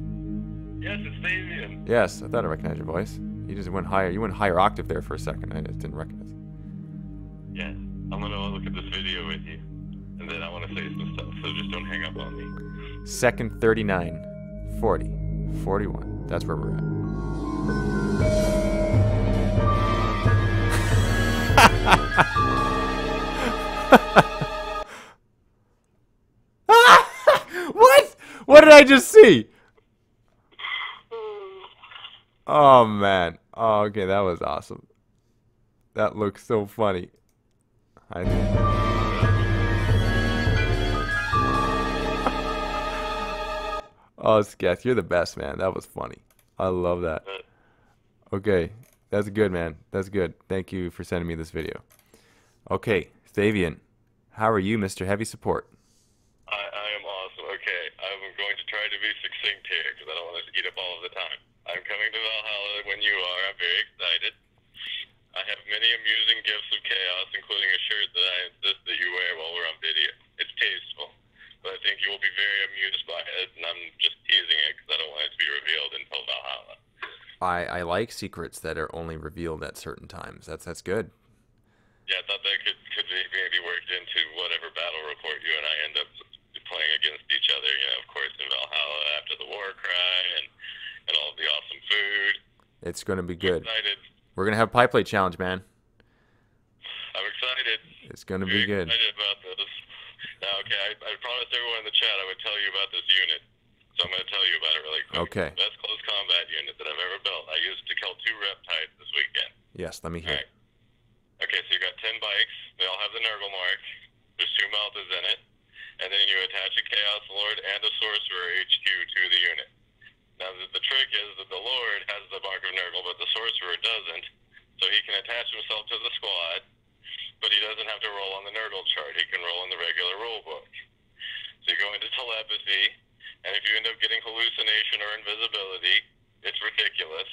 Yes, it's Damien. Yes, I thought I recognized your voice. You just went higher. You went higher octave there for a second. I just didn't recognize. Yes. I'm going to look at this video with you. And then I want to say some stuff, so just don't hang up on me. Second 39, 40, 41. That's where we're at. What? What did I just see? Oh, man. Oh, okay, that was awesome. That looks so funny. Oh, Sketh, you're the best, man. That was funny. I love that. Okay, that's good, man. That's good. Thank you for sending me this video. Okay, Thavian, how are you, Mr. Heavy Support? I am awesome. Okay, I'm going to try to be succinct here because I don't want to eat up all of the time. I'm coming to Valhalla when you are. I'm very excited. I have many amusing gifts of chaos, including a shirt that I insist that you wear while we're on video. It's tasteful, but I think you will be very amused by it, and I'm just teasing it because I don't want it to be revealed until Valhalla. I like secrets that are only revealed at certain times. That's good. Yeah, I thought that could be and all of the awesome food. It's going to be I'm good. excited. We're going to have a pie plate challenge, man. I'm excited. It's going to be Very good. excited about this. Now, okay, I promised everyone in the chat I would tell you about this unit. So I'm going to tell you about it really quick. Okay. Best close combat unit that I've ever built. I used it to kill 2 reptiles this weekend. Yes, let me hear. All right. Okay, so you got 10 bikes. They all have the Nurgle mark. There's 2 Meltas in it. And then you attach a Chaos Lord and a Sorcerer HQ to the unit. Now, the trick is that the Lord has the mark of Nurgle, but the Sorcerer doesn't. So he can attach himself to the squad, but he doesn't have to roll on the Nurgle chart. He can roll in the regular rule book. So you go into telepathy, and if you end up getting hallucination or invisibility, it's ridiculous.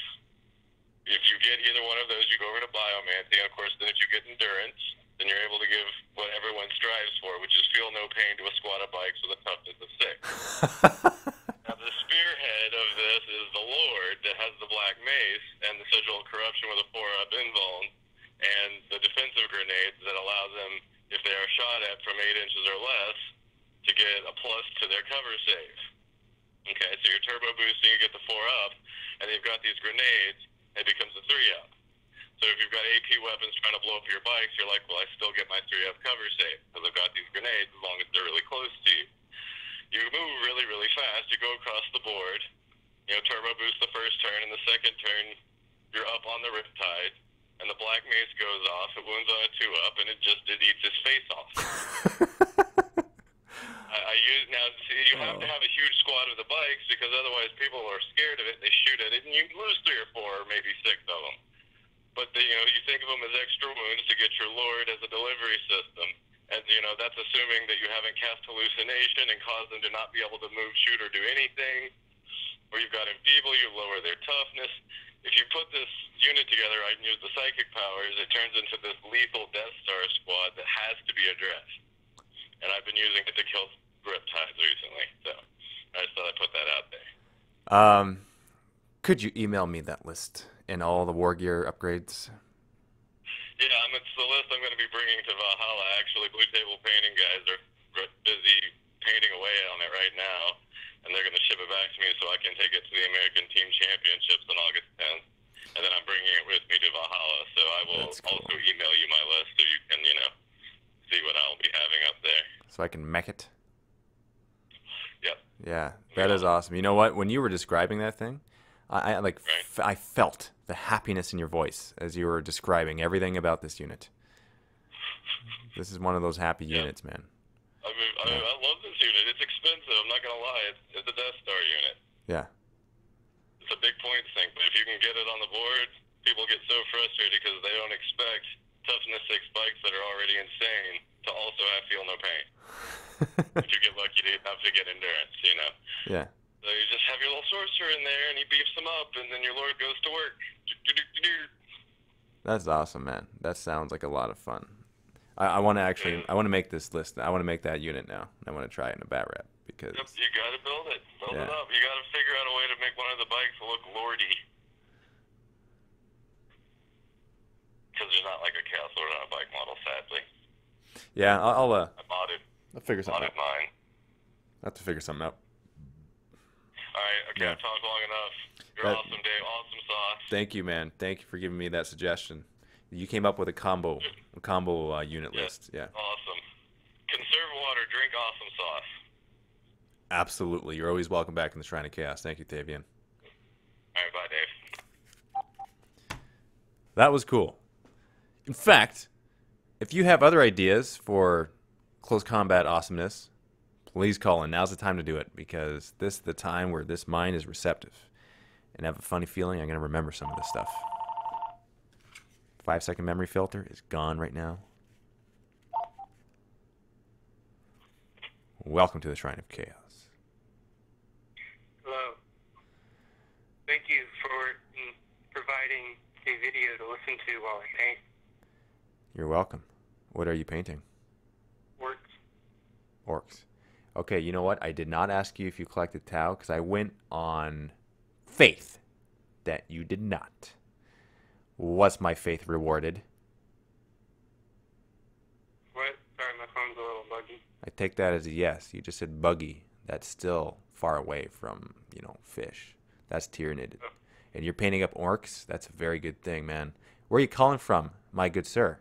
If you get either one of those, you go over to biomancy, and of course, then if you get endurance, then you're able to give what everyone strives for, which is feel no pain to a squad of bikes with a toughness of 6. Now, the spearhead of this is the Lord that has the Black Mace and the Sigil of Corruption with a 4-up invuln, and the defensive grenades that allow them, if they are shot at from 8 inches or less, to get a plus to their cover save. Okay, so you're turbo boosting, you get the 4-up, and you've got these grenades, it becomes a 3-up. So if you've got AP weapons trying to blow up your bikes, you're like, well, I still get my 3-up cover save, because I've got these grenades as long as they're really close to you. You move really, really fast, you go across the board, you know, turbo boost the first turn, and the second turn, you're up on the Riptide, and the Black Mace goes off, it wounds on a 2-up, and it eats his face off. I use now. See, you have to have a huge squad of the bikes because otherwise people are scared of it. They shoot at it, and you lose 3 or 4, or maybe 6 of them. But you think of them as extra wounds to get your Lord as a delivery system, and that's assuming that you haven't cast hallucination and caused them to not be able to move, shoot, or do anything. Or you've got enfeeble, you lower their toughness. If you put this unit together, I can use the psychic powers. It turns into this lethal Death Star squad that has to be addressed. And I've been using it to kill Riptides recently, so I just thought I'd put that out there. Could you email me that list and all the war gear upgrades? Yeah, it's the list I'm going to be bringing to Valhalla. Actually, Blue Table Painting guys are busy painting away on it right now, and they're going to ship it back to me so I can take it to the American Team Championships on August 10th, and then I'm bringing it with me to Valhalla, so I will also email you my list so you can, see what I'll be having up there. So I can mech it? Yep. Yeah, that is awesome. You know what? When you were describing that thing, I felt the happiness in your voice as you were describing everything about this unit. This is one of those happy units, man. I love this unit. It's expensive. I'm not going to lie. It's a Death Star unit. Yeah. It's a big point sink, but if you can get it on the board, people get so frustrated because they don't expect toughness 6 bikes that are already insane to also have feel no pain. If you get lucky enough to get endurance, Yeah. So you just have your little sorcerer in there, and he beefs them up, and then your Lord goes to work. That's awesome, man. That sounds like a lot of fun. I want to make this list. I want to make that unit now. I want to try it in a bat rep because. Yep, you got to build it. Build it up. You got to figure out a way to make one of the bikes look lordy. Because there's not like a Chaos Lord on a bike model, sadly. Yeah, I bought it. I'll figure something out. Mine. I have to figure something out. All right, okay, I've talked long enough. You're awesome, Dave. Awesome sauce. Thank you, man. Thank you for giving me that suggestion. You came up with a combo unit list. Yeah. Awesome. Conserve water, drink awesome sauce. Absolutely. You're always welcome back in the Shrine of Chaos. Thank you, Tavian. All right, bye, Dave. That was cool. In fact, if you have other ideas for close combat awesomeness, please call in. Now's the time to do it because this is the time where this mind is receptive. And I have a funny feeling I'm going to remember some of this stuff. 5-second memory filter is gone right now. Welcome to the Shrine of Chaos. Hello. Thank you for providing a video to listen to while I paint. You're welcome. What are you painting? Orcs. Okay, you know what? I did not ask you if you collected Tau because I went on faith that you did not. Was my faith rewarded? What? Sorry, my phone's a little buggy. I take that as a yes. You just said buggy. That's still far away from, fish. That's Tyranids. And you're painting up orcs. That's a very good thing, man. Where are you calling from, my good sir?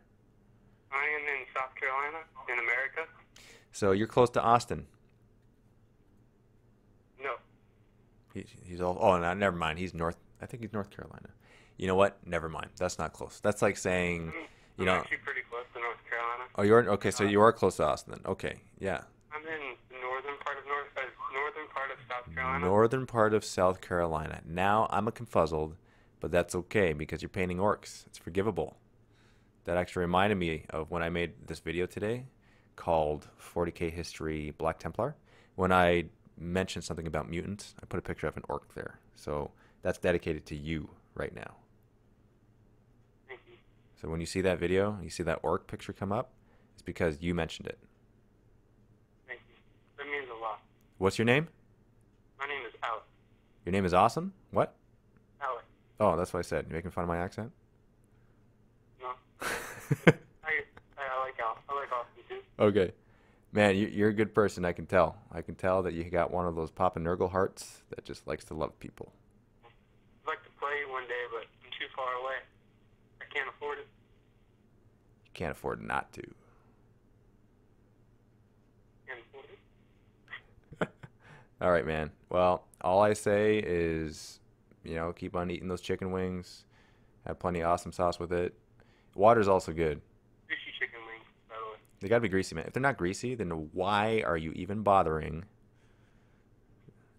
I am in South Carolina, in America. So you're close to Austin. No. He's all. Oh, no, never mind. He's north. I think he's North Carolina. You know what? Never mind. That's not close. That's like saying, you I'm know. actually pretty close to North Carolina. Oh, you're okay. So you are close to Austin then. Okay, yeah. I'm in the northern part of northern part of South Carolina. Northern part of South Carolina. Now I'm a confuzzled, but that's okay because you're painting orcs. It's forgivable. That actually reminded me of when I made this video today called 40K History Black Templar. When I mentioned something about mutants, I put a picture of an orc there. So that's dedicated to you right now. Thank you. So when you see that video, you see that orc picture come up, it's because you mentioned it. Thank you. That means a lot. What's your name? My name is Alex. Your name is Awesome? What? Alex. Oh, that's what I said. You making fun of my accent? No. I like Alex. I like Austin too. Okay. Man, you're a good person, I can tell. I can tell that you got one of those Papa Nurgle hearts that just likes to love people. I'd like to play one day, but I'm too far away. I can't afford it. You can't afford not to. Can't afford it. All right, man. Well, all I say is, you know, keep on eating those chicken wings. Have plenty of awesome sauce with it. Water's also good. Sushi chicken wings, by the way. They gotta be greasy, man. If they're not greasy, then why are you even bothering?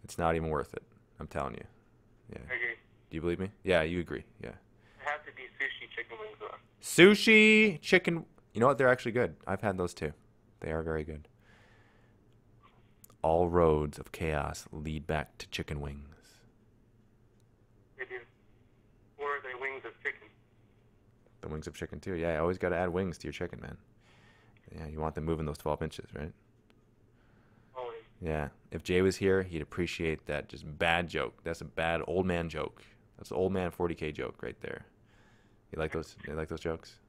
It's not even worth it. I'm telling you. Yeah. I agree. Do you believe me? Yeah, you agree. Yeah. It has to be sushi chicken wings, though. Sushi chicken. You know what? They're actually good. I've had those too. They are very good. All roads of chaos lead back to chicken wings. They do. Or are they wings of chicken? The wings of chicken too. Yeah, you always got to add wings to your chicken, man. Yeah, you want them moving those 12 inches, right? Always. Yeah. If Jay was here, he'd appreciate that just bad joke. That's a bad old man joke. That's an old man 40K joke right there. You like those? You like those jokes?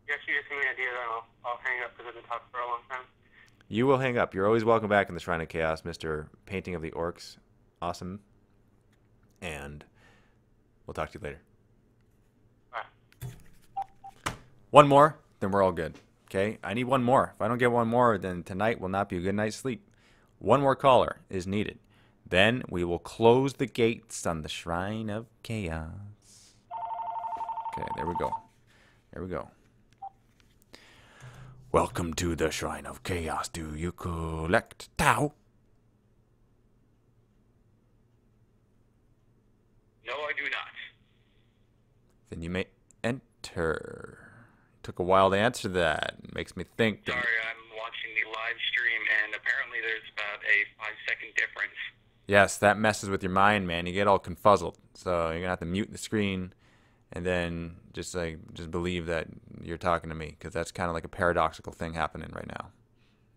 You actually just gave me an idea that I'll hang up because I've been talking for a long time. You will hang up. You're always welcome back in the Shrine of Chaos, Mr. Painting of the Orcs. Awesome. And we'll talk to you later. Bye. One more, then we're all good. Okay? I need one more. If I don't get one more, then tonight will not be a good night's sleep. One more caller is needed. Then we will close the gates on the Shrine of Chaos. Okay, there we go. There we go. Welcome to the Shrine of Chaos. Do you collect Tau? No, I do not. Then you may enter. Took a while to answer that. It makes me think. Sorry, I'm watching the live stream, and apparently there's about a 5-second difference. Yes, that messes with your mind, man. You get all confuzzled. So you're gonna have to mute the screen, and then just believe that you're talking to me, because that's kind of like a paradoxical thing happening right now.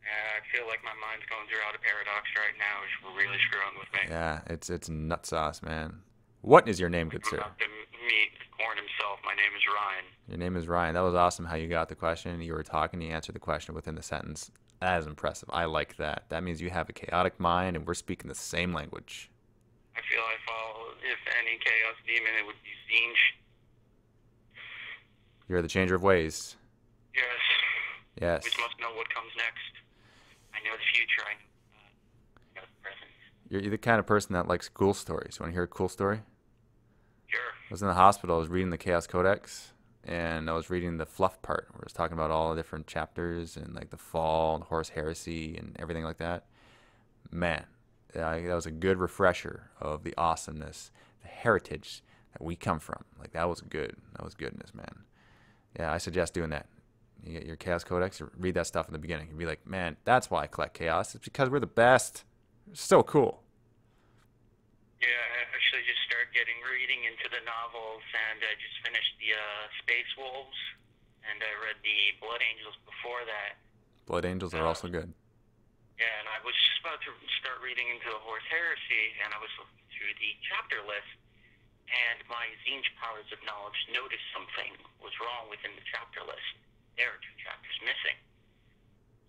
I feel like my mind's going throughout a paradox right now. It's really screwing with me. Yeah, it's nut sauce, man. What is your name, good I'm sir? about to meet Corn himself. My name is Ryan. Your name is Ryan. That was awesome how you got the question. You were talking, you answered the question within the sentence. That is impressive. I like that. That means you have a chaotic mind, and we're speaking the same language. I feel I fall, if any chaos demon, it would be Zinj. You're the changer of ways. Yes. Yes. We must know what comes next. I know the future. I know the present. You're the kind of person that likes cool stories. You want to hear a cool story? Sure. I was in the hospital. I was reading the Chaos Codex, and I was reading the fluff part, where it was talking about all the different chapters and like the fall, the Horus Heresy, and everything like that. Man, that was a good refresher of the awesomeness, the heritage that we come from. Like that was good. That was goodness, man. Yeah, I suggest doing that. You get your Chaos Codex, read that stuff in the beginning. You'd be like, man, that's why I collect Chaos. It's because we're the best. It's so cool. Yeah, I actually just started reading into the novels, and I just finished the Space Wolves, and I read the Blood Angels before that. Blood Angels are also good. Yeah, and I was just about to start reading into the Horus Heresy, and I was looking through the chapter list, and my Zinj powers of knowledge noticed something was wrong within the chapter list. There are 2 chapters missing.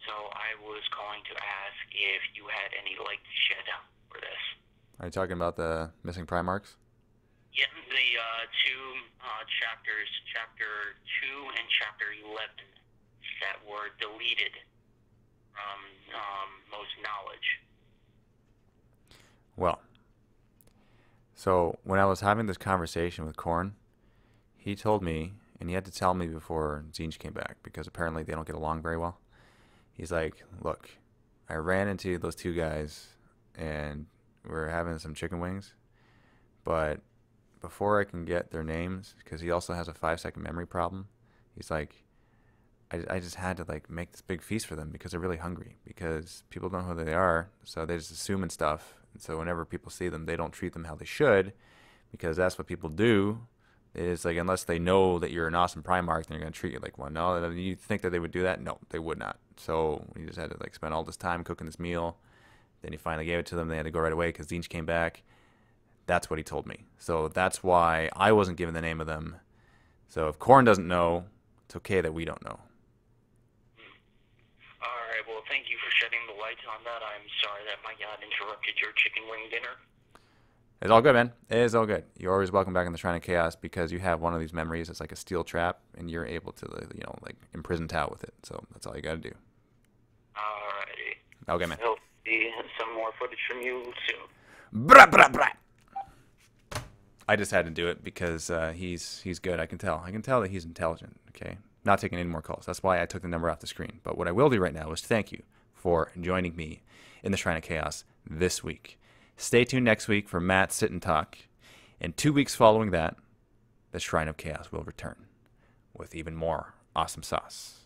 So I was calling to ask if you had any light to shed for this. Are you talking about the missing Primarchs? Yeah, the two chapters, Chapter 2 and Chapter 11, that were deleted from most knowledge. Well, so when I was having this conversation with Korn, he told me, and he had to tell me before Zinj came back, because apparently they don't get along very well. He's like, look, I ran into those two guys, and we're having some chicken wings, but before I can get their names, because he also has a 5-second memory problem, he's like, I just had to like make this big feast for them because they're really hungry, because people don't know who they are, so they just assume and stuff. And so whenever people see them, they don't treat them how they should, because that's what people do. It's like, unless they know that you're an awesome Primarch, then you're going to treat you like one. No, you think that they would do that? No, they would not. So we just had to like spend all this time cooking this meal. Then he finally gave it to them. They had to go right away because Zinj came back. That's what he told me. So that's why I wasn't given the name of them. So if Korn doesn't know, it's okay that we don't know. All right, well, thank you for shedding the light on that. I'm sorry that my yacht interrupted your chicken wing dinner. It's all good, man. It is all good. You're always welcome back in the Shrine of Chaos, because you have one of these memories that's like a steel trap, and you're able to, like imprison Tao with it. So that's all you got to do. All righty. Okay, man. We'll see some more footage from you soon. Brah, brah, brah. I just had to do it because he's good. I can tell. I can tell that he's intelligent. Okay, not taking any more calls. That's why I took the number off the screen. But what I will do right now is thank you for joining me in the Shrine of Chaos this week. Stay tuned next week for Matt's Sit and Talk. And 2 weeks following that, the Shrine of Chaos will return with even more awesome sauce.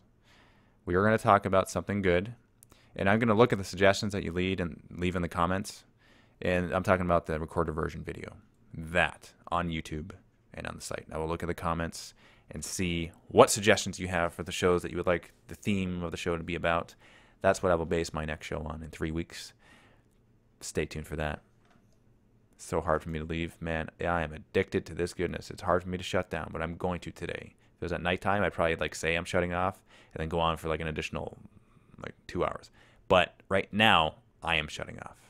We are going to talk about something good. And I'm going to look at the suggestions that you leave in the comments. And I'm talking about the recorded version video. That on YouTube and on the site. I will look at the comments and see what suggestions you have for the shows that you would like the theme of the show to be about. That's what I will base my next show on in 3 weeks. Stay tuned for that. It's so hard for me to leave. Man, I am addicted to this goodness. It's hard for me to shut down, but I'm going to today. If it was at nighttime, I'd probably like say I'm shutting off and then go on for like an additional like 2 hours. But right now, I am shutting off.